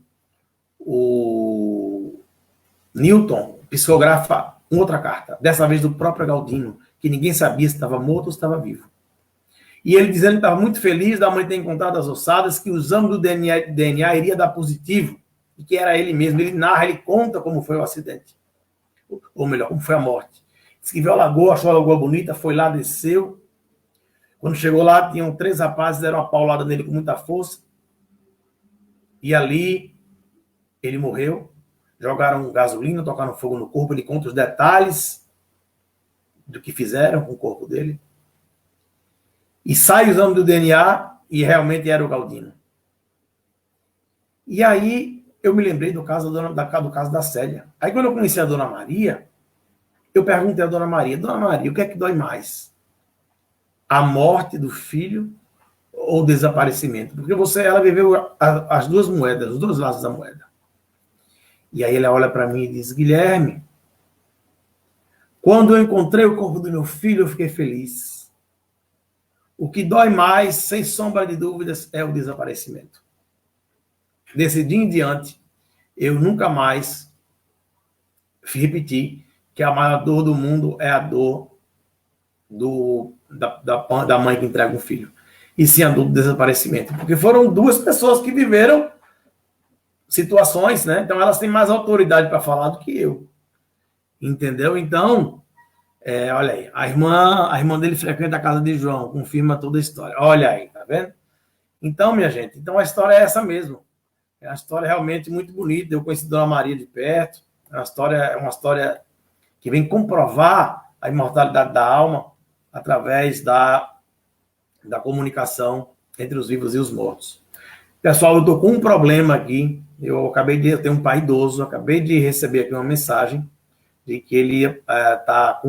Newton psicografa outra carta, dessa vez do próprio Galdino, que ninguém sabia se estava morto ou se estava vivo. E ele dizendo que estava muito feliz da mãe ter encontrado as ossadas, que o exame do DNA iria dar positivo, e que era ele mesmo. Ele narra, ele conta como foi o acidente. Ou melhor, como foi a morte. Diz que viu a lagoa, achou a lagoa bonita, foi lá, desceu. Quando chegou lá, tinham 3 rapazes, deram uma paulada nele com muita força. E ali, ele morreu. Jogaram gasolina, tocaram fogo no corpo. Ele conta os detalhes do que fizeram com o corpo dele. E sai o exame do DNA e realmente era o Galdino. E aí eu me lembrei do caso da Célia. Aí quando eu conheci a Dona Maria, eu perguntei à Dona Maria, o que é que dói mais? A morte do filho ou o desaparecimento? Porque ela viveu as duas moedas, os dois lados da moeda. E aí ela olha para mim e diz, Guilherme, quando eu encontrei o corpo do meu filho, eu fiquei feliz. O que dói mais, sem sombra de dúvidas, é o desaparecimento. Desse dia em diante, eu nunca mais repeti que a maior dor do mundo é a dor da mãe que entrega um filho. E sim a dor do desaparecimento. Porque foram 2 pessoas que viveram situações, né? Então elas têm mais autoridade para falar do que eu. Entendeu? Então, olha aí, a irmã dele frequenta a casa de João, confirma toda a história. Olha aí, tá vendo? Então, minha gente, a história é essa mesmo. É uma história realmente muito bonita. Eu conheci Dona Maria de perto. É uma história que vem comprovar a imortalidade da alma através da comunicação entre os vivos e os mortos. Pessoal, eu estou com um problema aqui. Eu ter um pai idoso, acabei de receber aqui uma mensagem de que ele está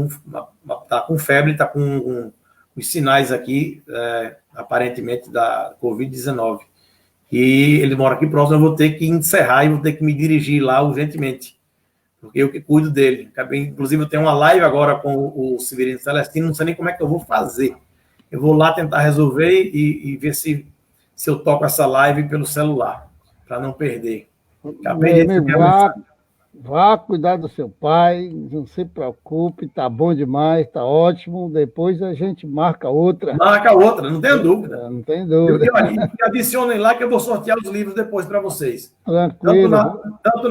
com febre, está com os sinais aqui, aparentemente, da Covid-19. E ele mora aqui próximo, eu vou ter que encerrar e vou ter que me dirigir lá urgentemente, porque eu que cuido dele. Inclusive, eu tenho uma live agora com o Severino Celestino, não sei nem como é que eu vou fazer. Eu vou lá tentar resolver e ver se eu toco essa live pelo celular, para não perder. Acabei de Vá cuidar do seu pai, não se preocupe, tá bom demais, tá ótimo. Depois a gente marca outra. Marca outra, não tenho dúvida. Não tem dúvida. E adicionem lá que eu vou sortear os livros depois para vocês. Tranquilo. Tanto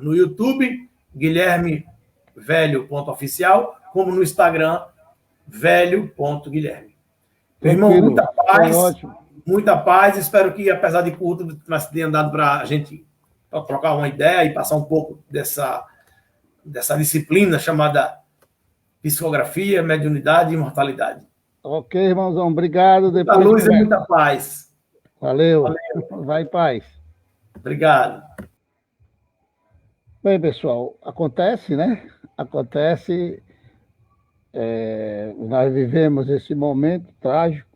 no YouTube, Guilherme Velho.oficial, como no Instagram, Velho.Guilherme. Meu irmão, muita paz. Muita paz. Espero que, apesar de curto, mas tenha dado para a gente trocar uma ideia e passar um pouco dessa disciplina chamada psicografia, mediunidade e imortalidade. Ok, irmãozão, obrigado. Muita luz e muita paz. Valeu. Vai em paz. Obrigado. Bem, pessoal, acontece, né? Acontece. Nós vivemos esse momento trágico.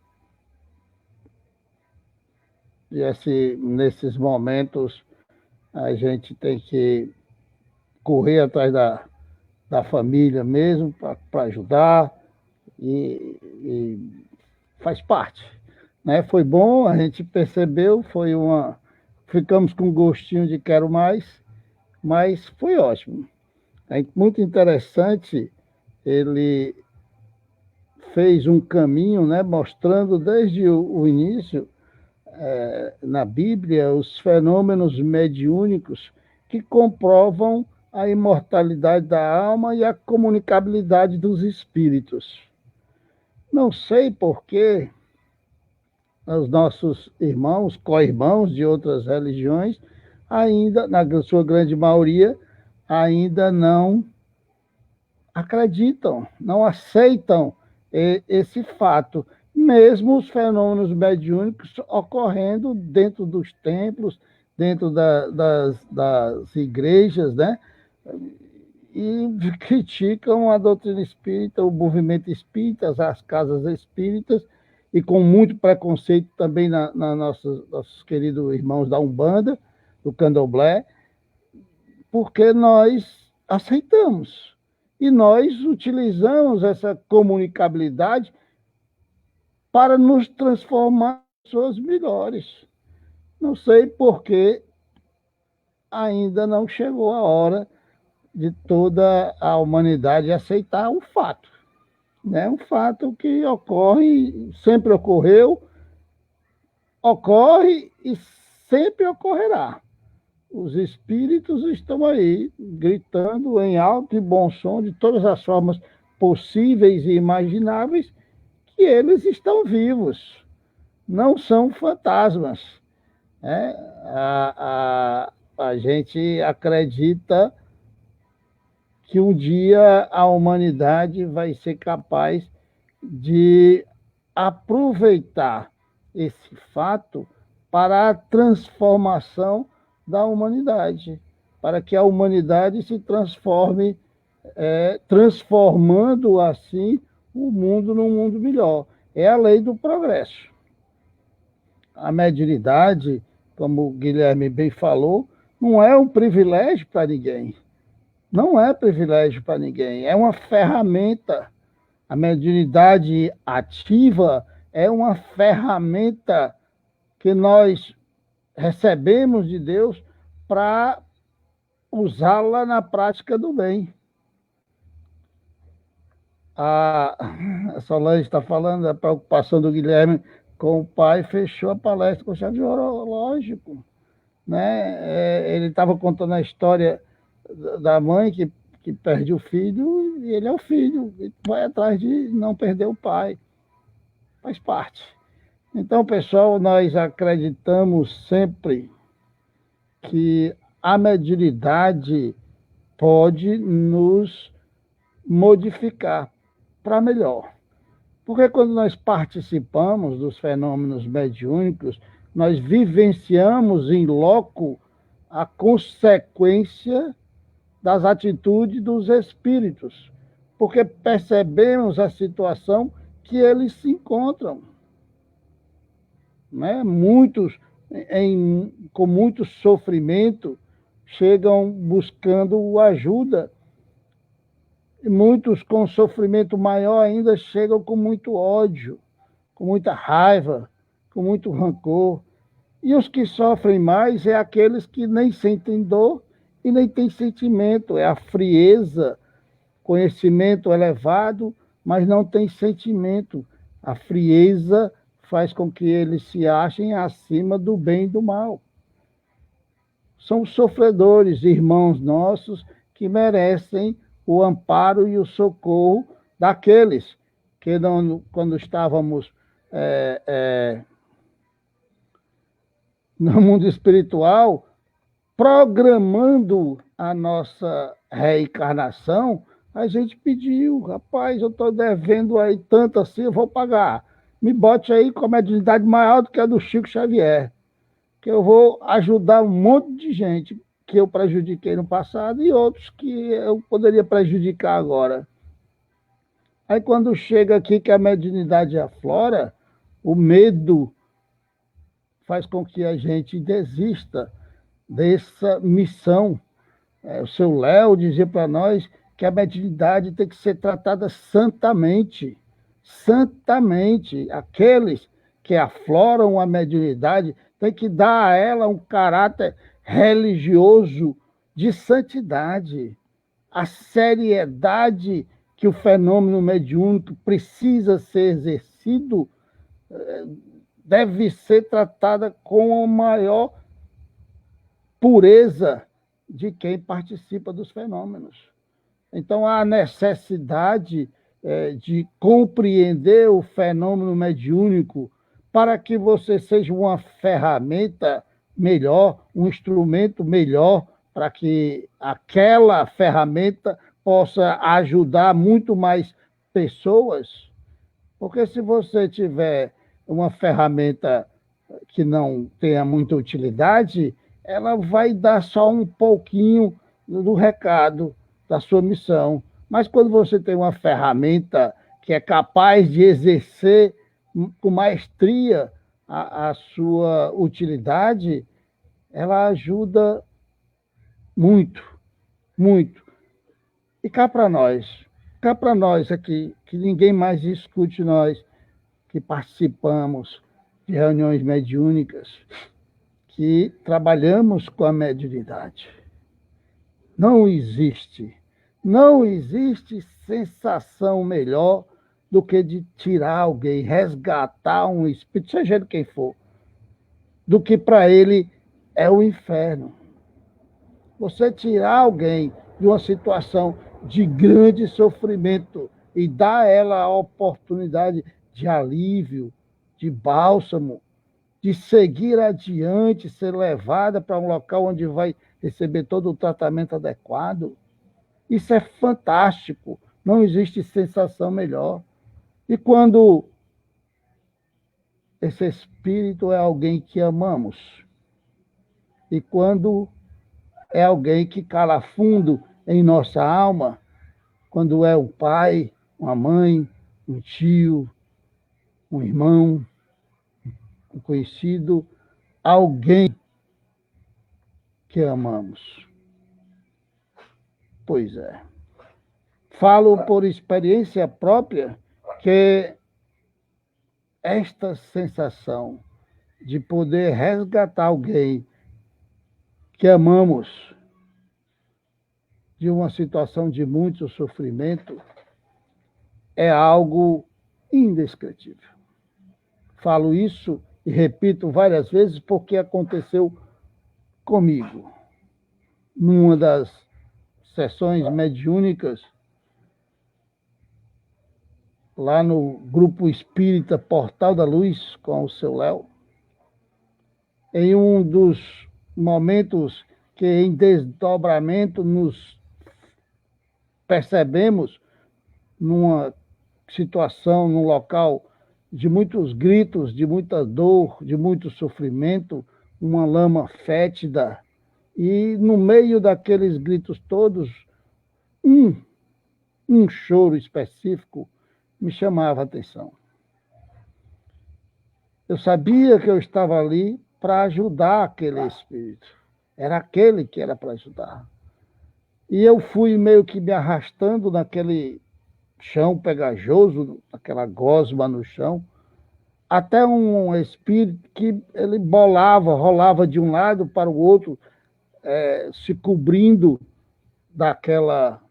E nesses momentos a gente tem que correr atrás da família mesmo para ajudar e faz parte, né? Foi bom, a gente percebeu, foi uma ficamos com gostinho de quero mais, mas foi ótimo. É muito interessante, ele fez um caminho, né, mostrando desde o início, na Bíblia, os fenômenos mediúnicos que comprovam a imortalidade da alma e a comunicabilidade dos espíritos. Não sei por que os nossos irmãos, co-irmãos de outras religiões, ainda, na sua grande maioria, ainda não acreditam, não aceitam esse fato, mesmo os fenômenos mediúnicos ocorrendo dentro dos templos, dentro das igrejas, né? E criticam a doutrina espírita, o movimento espírita, as casas espíritas, e com muito preconceito também na nossos queridos irmãos da Umbanda, do Candomblé, porque nós aceitamos. E nós utilizamos essa comunicabilidade para nos transformar em pessoas melhores. Não sei por que ainda não chegou a hora de toda a humanidade aceitar um fato. Né? Um fato que ocorre, sempre ocorreu, ocorre e sempre ocorrerá. Os espíritos estão aí, gritando em alto e bom som, de todas as formas possíveis e imagináveis, que eles estão vivos, não são fantasmas. Né? A gente acredita que um dia a humanidade vai ser capaz de aproveitar esse fato para a transformação da humanidade, para que a humanidade se transforme, transformando assim o mundo num mundo melhor. É a lei do progresso. A mediunidade, como o Guilherme bem falou, não é um privilégio para ninguém. Não é privilégio para ninguém, é uma ferramenta. A mediunidade ativa é uma ferramenta que nós recebemos de Deus para usá-la na prática do bem. A Solange está falando da preocupação do Guilherme com o pai, fechou a palestra com chave de ouro, lógico. Né? Ele estava contando a história da mãe que perde o filho, e ele é o filho, e vai atrás de não perder o pai. Faz parte. Então, pessoal, nós acreditamos sempre que a mediunidade pode nos modificar para melhor. Porque quando nós participamos dos fenômenos mediúnicos, nós vivenciamos em loco a consequência das atitudes dos espíritos, porque percebemos a situação que eles se encontram. Né? Muitos, com muito sofrimento, chegam buscando ajuda. E muitos, com sofrimento maior ainda, chegam com muito ódio, com muita raiva, com muito rancor. E os que sofrem mais é aqueles que nem sentem dor e nem têm sentimento. É a frieza, conhecimento elevado, mas não tem sentimento. A frieza faz com que eles se achem acima do bem e do mal. São sofredores, irmãos nossos, que merecem o amparo e o socorro daqueles que, não, quando estávamos no mundo espiritual, programando a nossa reencarnação, a gente pediu, rapaz, eu estou devendo aí tanto assim, eu vou pagar. Me bote aí com a mediunidade maior do que a do Chico Xavier, que eu vou ajudar um monte de gente que eu prejudiquei no passado e outros que eu poderia prejudicar agora. Aí quando chega aqui que a mediunidade aflora, o medo faz com que a gente desista dessa missão. O seu Léo dizia para nós que a mediunidade tem que ser tratada santamente. Santamente. Aqueles que afloram a mediunidade tem que dar a ela um caráter religioso de santidade. A seriedade que o fenômeno mediúnico precisa ser exercido deve ser tratada com a maior pureza de quem participa dos fenômenos. Então, há necessidade de compreender o fenômeno mediúnico para que você seja uma ferramenta melhor, um instrumento melhor, para que aquela ferramenta possa ajudar muito mais pessoas. Porque se você tiver uma ferramenta que não tenha muita utilidade, ela vai dar só um pouquinho do recado da sua missão. Mas quando você tem uma ferramenta que é capaz de exercer com maestria a sua utilidade, ela ajuda muito, muito. E cá para nós aqui, que ninguém mais escute nós, que participamos de reuniões mediúnicas, que trabalhamos com a mediunidade. Não existe sensação melhor do que de tirar alguém, resgatar um espírito, seja ele quem for, do que para ele é o inferno. Você tirar alguém de uma situação de grande sofrimento e dar a ela a oportunidade de alívio, de bálsamo, de seguir adiante, ser levada para um local onde vai receber todo o tratamento adequado. Isso é fantástico, não existe sensação melhor. E quando esse espírito é alguém que amamos, e quando é alguém que cala fundo em nossa alma, quando é um pai, uma mãe, um tio, um irmão, um conhecido, alguém que amamos. Pois é. Falo por experiência própria que esta sensação de poder resgatar alguém que amamos de uma situação de muito sofrimento é algo indescritível. Falo isso e repito várias vezes porque aconteceu comigo. Numa das sessões mediúnicas, lá no Grupo Espírita Portal da Luz, com o seu Léo, em um dos momentos que em desdobramento nos percebemos numa situação, num local de muitos gritos, de muita dor, de muito sofrimento, uma lama fétida, e no meio daqueles gritos todos, um choro específico me chamava a atenção. Eu sabia que eu estava ali para ajudar aquele espírito. Era aquele que era para ajudar. E eu fui meio que me arrastando naquele chão pegajoso, aquela gosma no chão, até um espírito que ele rolava de um lado para o outro, se cobrindo daquela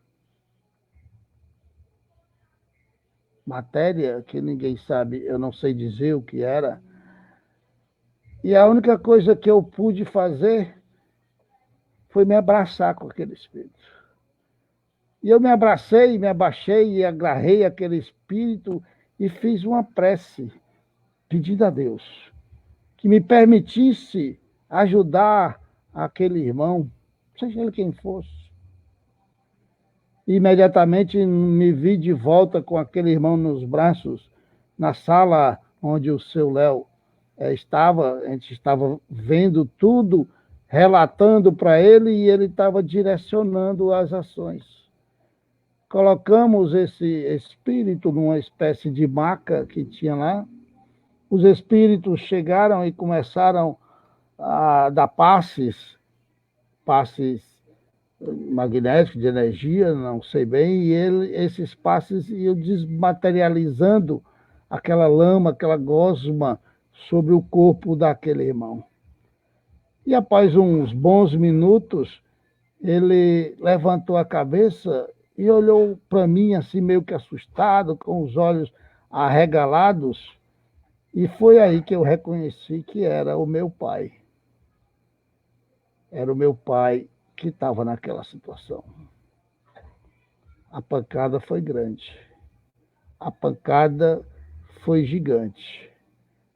matéria que ninguém sabe, eu não sei dizer o que era. E a única coisa que eu pude fazer foi me abraçar com aquele espírito. E eu me abracei, me abaixei e agarrei aquele espírito e fiz uma prece, pedindo a Deus que me permitisse ajudar aquele irmão, seja ele quem fosse. E imediatamente me vi de volta com aquele irmão nos braços, na sala onde o seu Léo estava, a gente estava vendo tudo, relatando para ele e ele estava direcionando as ações. Colocamos esse espírito numa espécie de maca que tinha lá. Os espíritos chegaram e começaram a dar passes magnéticos de energia, não sei bem, e esses passes iam desmaterializando aquela lama, aquela gosma sobre o corpo daquele irmão. E após uns bons minutos, ele levantou a cabeça e olhou para mim assim meio que assustado, com os olhos arregalados, e foi aí que eu reconheci que era o meu pai. Era o meu pai que estava naquela situação. A pancada foi grande. A pancada foi gigante.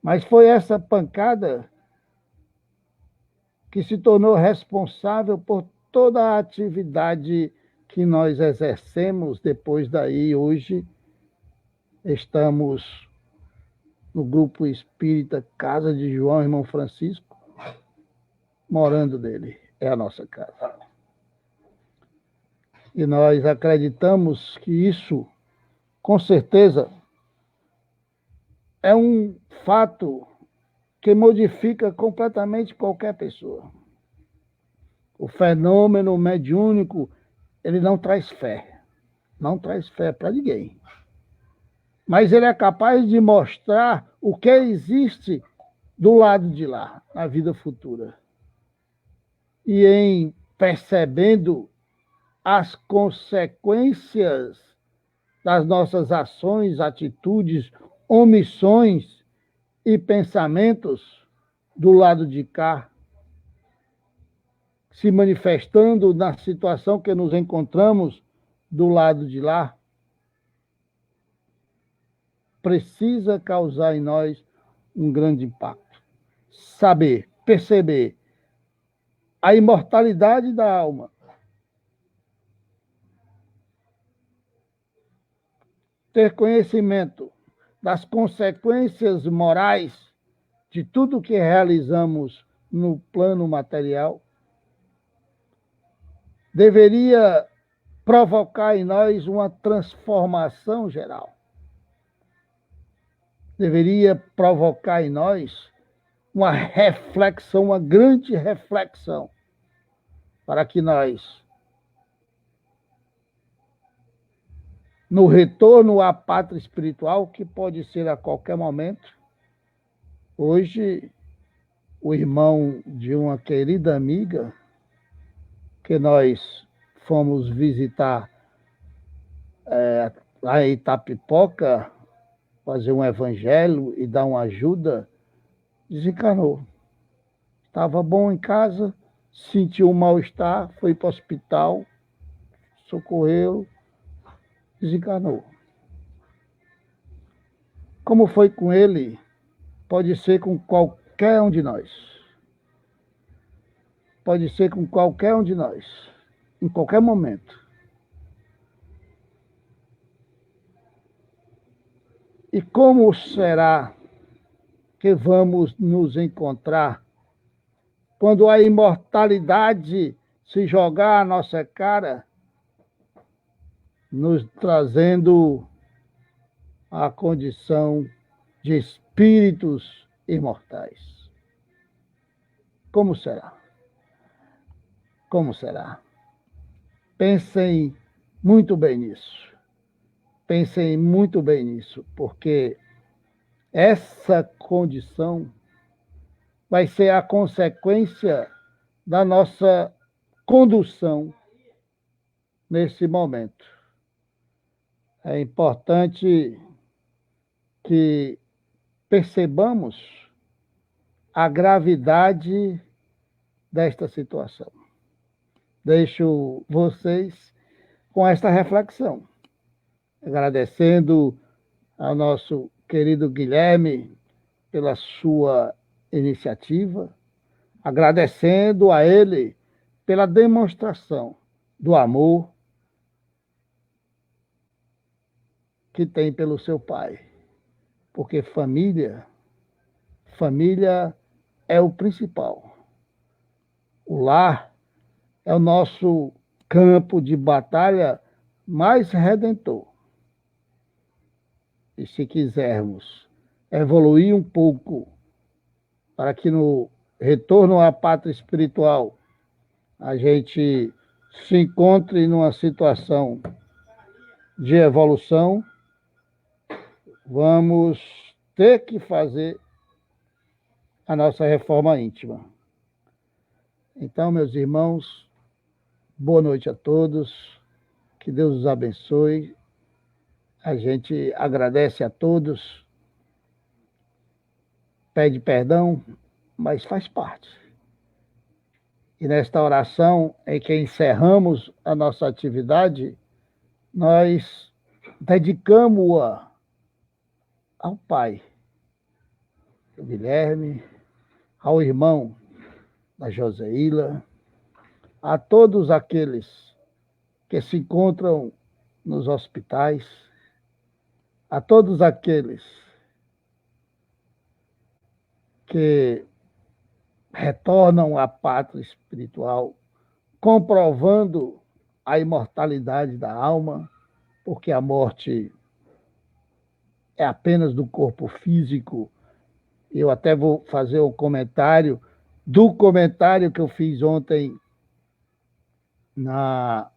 Mas foi essa pancada que se tornou responsável por toda a atividade que nós exercemos depois daí. Hoje estamos no grupo espírita Casa de João Irmão Francisco, morando nele. É a nossa casa. E nós acreditamos que isso, com certeza, é um fato que modifica completamente qualquer pessoa. O fenômeno mediúnico, ele não traz fé. Não traz fé para ninguém. Mas ele é capaz de mostrar o que existe do lado de lá, na vida futura. E em percebendo as consequências das nossas ações, atitudes, omissões e pensamentos do lado de cá, se manifestando na situação que nos encontramos do lado de lá, precisa causar em nós um grande impacto. Saber, perceber a imortalidade da alma, ter conhecimento das consequências morais de tudo que realizamos no plano material, deveria provocar em nós uma transformação geral. Deveria provocar em nós uma reflexão, uma grande reflexão, para que nós, no retorno à pátria espiritual, que pode ser a qualquer momento, hoje, o irmão de uma querida amiga, que nós fomos visitar lá em Itapipoca, fazer um evangelho e dar uma ajuda, desencarnou. Estava bom em casa, sentiu um mal-estar, foi para o hospital, socorreu, desencarnou. Como foi com ele, pode ser com qualquer um de nós. Pode ser com qualquer um de nós, em qualquer momento. E como será que vamos nos encontrar quando a imortalidade se jogar à nossa cara, nos trazendo a condição de espíritos imortais? Como será? Como será? Pensem muito bem nisso. Pensem muito bem nisso, porque essa condição vai ser a consequência da nossa condução nesse momento. É importante que percebamos a gravidade desta situação. Deixo vocês com esta reflexão, agradecendo ao nosso querido Guilherme pela sua iniciativa, agradecendo a ele pela demonstração do amor que tem pelo seu pai, porque família é o principal. O lar é o nosso campo de batalha mais redentor. E se quisermos evoluir um pouco para que no retorno à pátria espiritual a gente se encontre numa situação de evolução, vamos ter que fazer a nossa reforma íntima. Então, meus irmãos, boa noite a todos, que Deus os abençoe. A gente agradece a todos, pede perdão, mas faz parte. E nesta oração em que encerramos a nossa atividade, nós dedicamos-a ao Pai, ao Guilherme, ao irmão da Joseíla, a todos aqueles que se encontram nos hospitais, a todos aqueles que retornam à pátria espiritual, comprovando a imortalidade da alma, porque a morte é apenas do corpo físico. Eu até vou fazer o comentário do comentário que eu fiz ontem na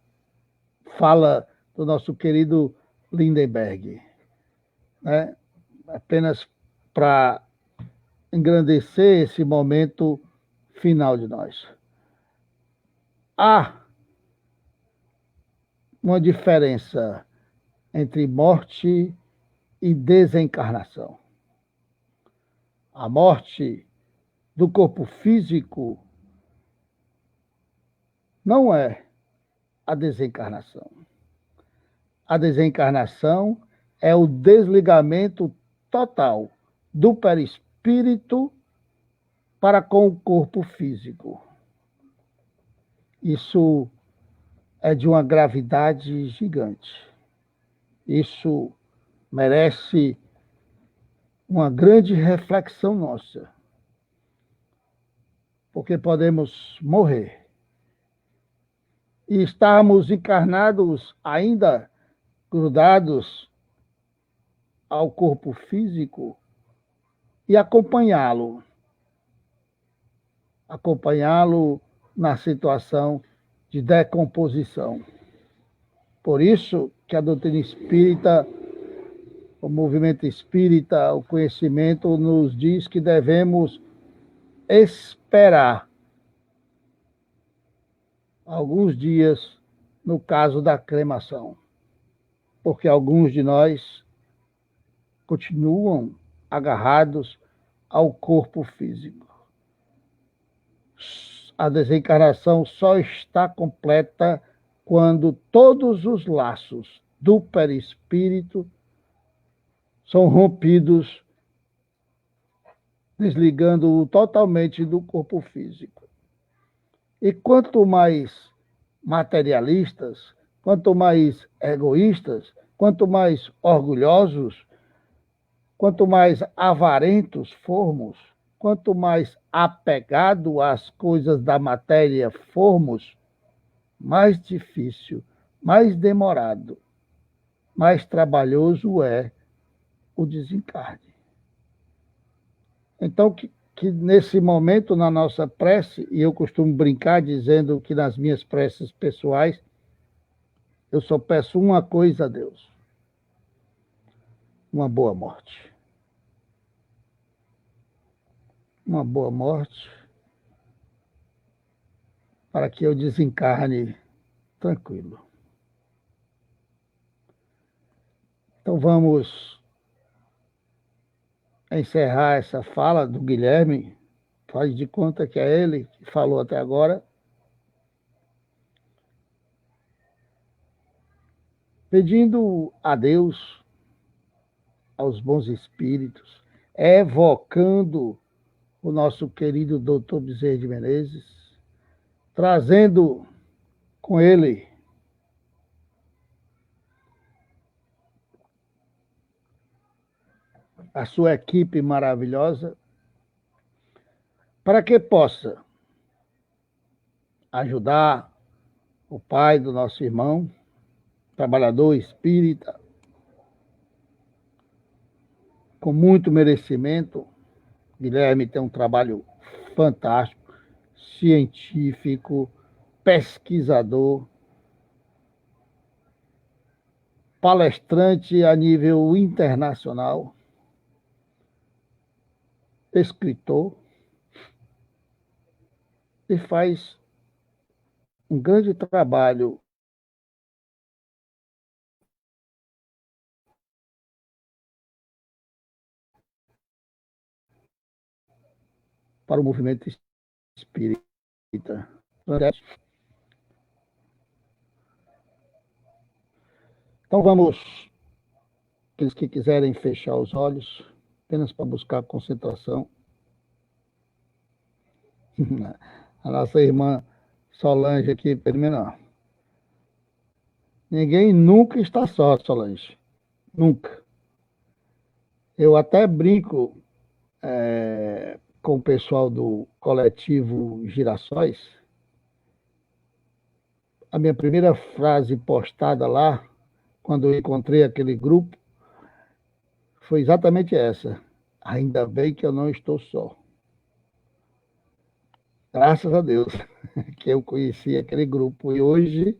fala do nosso querido Lindenberg, né? Apenas para engrandecer esse momento final de nós. Há uma diferença entre morte e desencarnação. A morte do corpo físico não é a desencarnação. A desencarnação é o desligamento total do perispírito para com o corpo físico. Isso é de uma gravidade gigante. Isso merece uma grande reflexão nossa, porque podemos morrer e estarmos encarnados ainda grudados ao corpo físico e acompanhá-lo na situação de decomposição. Por isso que a doutrina espírita, o movimento espírita, o conhecimento nos diz que devemos esperar alguns dias no caso da cremação, porque alguns de nós continuam agarrados ao corpo físico. A desencarnação só está completa quando todos os laços do perispírito são rompidos, desligando-o totalmente do corpo físico. E quanto mais materialistas, quanto mais egoístas, quanto mais orgulhosos, quanto mais avarentos formos, quanto mais apegado às coisas da matéria formos, mais difícil, mais demorado, mais trabalhoso é o desencarne. Então, que nesse momento, na nossa prece, e eu costumo brincar dizendo que nas minhas preces pessoais, eu só peço uma coisa a Deus: uma boa morte. Uma boa morte, para que eu desencarne tranquilo. Então vamos encerrar essa fala do Guilherme, faz de conta que é ele que falou até agora, pedindo a Deus, aos bons espíritos, evocando o nosso querido doutor Bezerra de Menezes, trazendo com ele a sua equipe maravilhosa, para que possa ajudar o pai do nosso irmão, trabalhador espírita, com muito merecimento. Guilherme tem um trabalho fantástico, científico, pesquisador, palestrante a nível internacional, escritor, e faz um grande trabalho para o movimento espírita. Então vamos, aqueles que quiserem fechar os olhos, apenas para buscar concentração. A nossa irmã Solange aqui, primeiro, ninguém nunca está só, Solange. Nunca. Eu até brinco com o pessoal do coletivo Girassóis. A minha primeira frase postada lá, quando eu encontrei aquele grupo, foi exatamente essa. Ainda bem que eu não estou só. Graças a Deus que eu conheci aquele grupo e hoje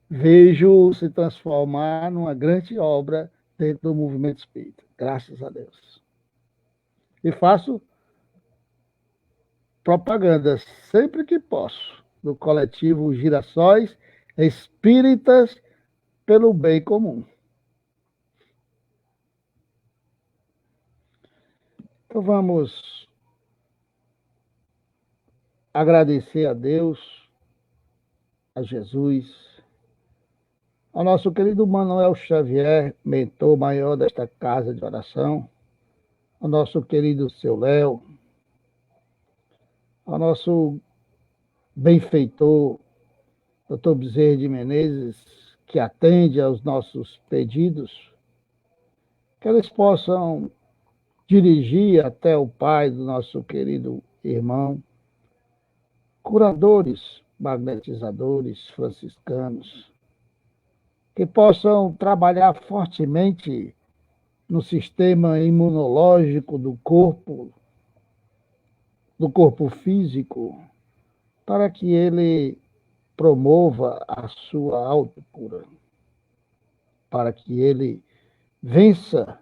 vejo se transformar numa grande obra dentro do movimento espírita. Graças a Deus. E faço propaganda sempre que posso do coletivo Girassóis Espíritas pelo Bem Comum. Então vamos agradecer a Deus, a Jesus, ao nosso querido Manuel Xavier, mentor maior desta casa de oração, ao nosso querido seu Léo, ao nosso benfeitor, Dr. Bezerra de Menezes, que atende aos nossos pedidos, que eles possam dirigir até o Pai do nosso querido irmão, curadores, magnetizadores franciscanos, que possam trabalhar fortemente no sistema imunológico do corpo físico, para que ele promova a sua autocura, para que ele vença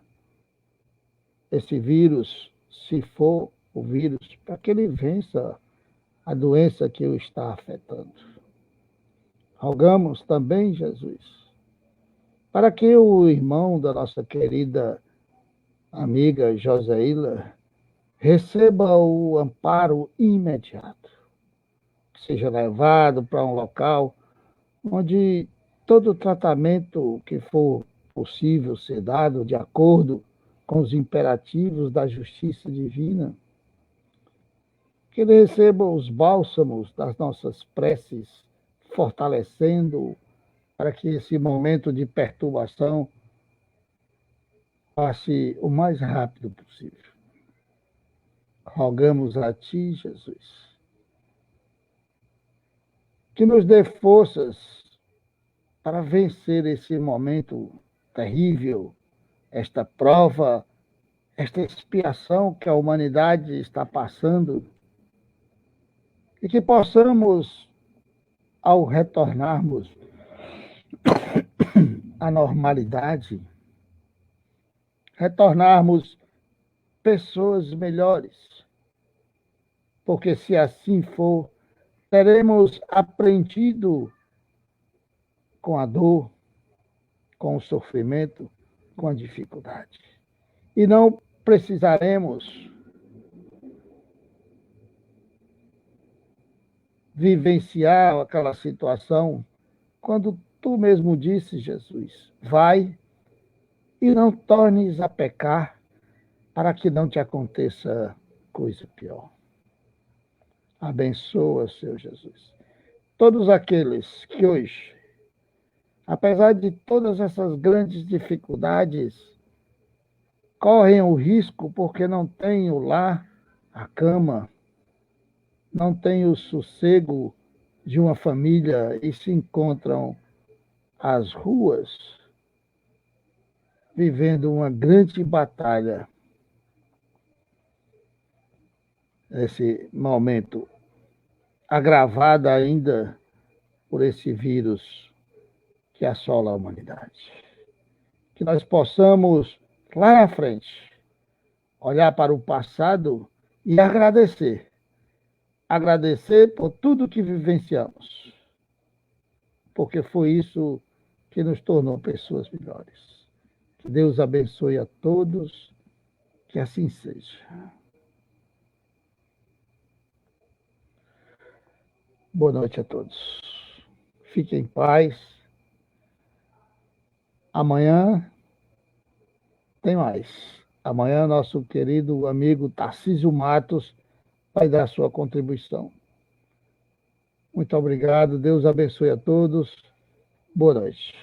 esse vírus, se for o vírus, para que ele vença a doença que o está afetando. Rogamos também, Jesus, para que o irmão da nossa querida amiga Joseila receba o amparo imediato, que seja levado para um local onde todo o tratamento que for possível ser dado de acordo com os imperativos da justiça divina, que ele receba os bálsamos das nossas preces, fortalecendo para que esse momento de perturbação passe o mais rápido possível. Rogamos a Ti, Jesus, que nos dê forças para vencer esse momento terrível, esta prova, esta expiação que a humanidade está passando, e que possamos, ao retornarmos à normalidade, retornarmos pessoas melhores, porque se assim for, teremos aprendido com a dor, com o sofrimento, com a dificuldade. E não precisaremos vivenciar aquela situação quando tu mesmo disse, Jesus, vai e não tornes a pecar para que não te aconteça coisa pior. Abençoa, Senhor Jesus, todos aqueles que hoje, apesar de todas essas grandes dificuldades, correm o risco porque não têm o lar, a cama, não têm o sossego de uma família e se encontram às ruas, vivendo uma grande batalha nesse momento, agravada ainda por esse vírus que assola a humanidade. Que nós possamos, lá na frente, olhar para o passado e agradecer agradecer por tudo que vivenciamos, porque foi isso que nos tornou pessoas melhores. Que Deus abençoe a todos, que assim seja. Boa noite a todos. Fiquem em paz. Amanhã tem mais. Amanhã nosso querido amigo Tarcísio Matos vai dar sua contribuição. Muito obrigado. Deus abençoe a todos. Boa noite.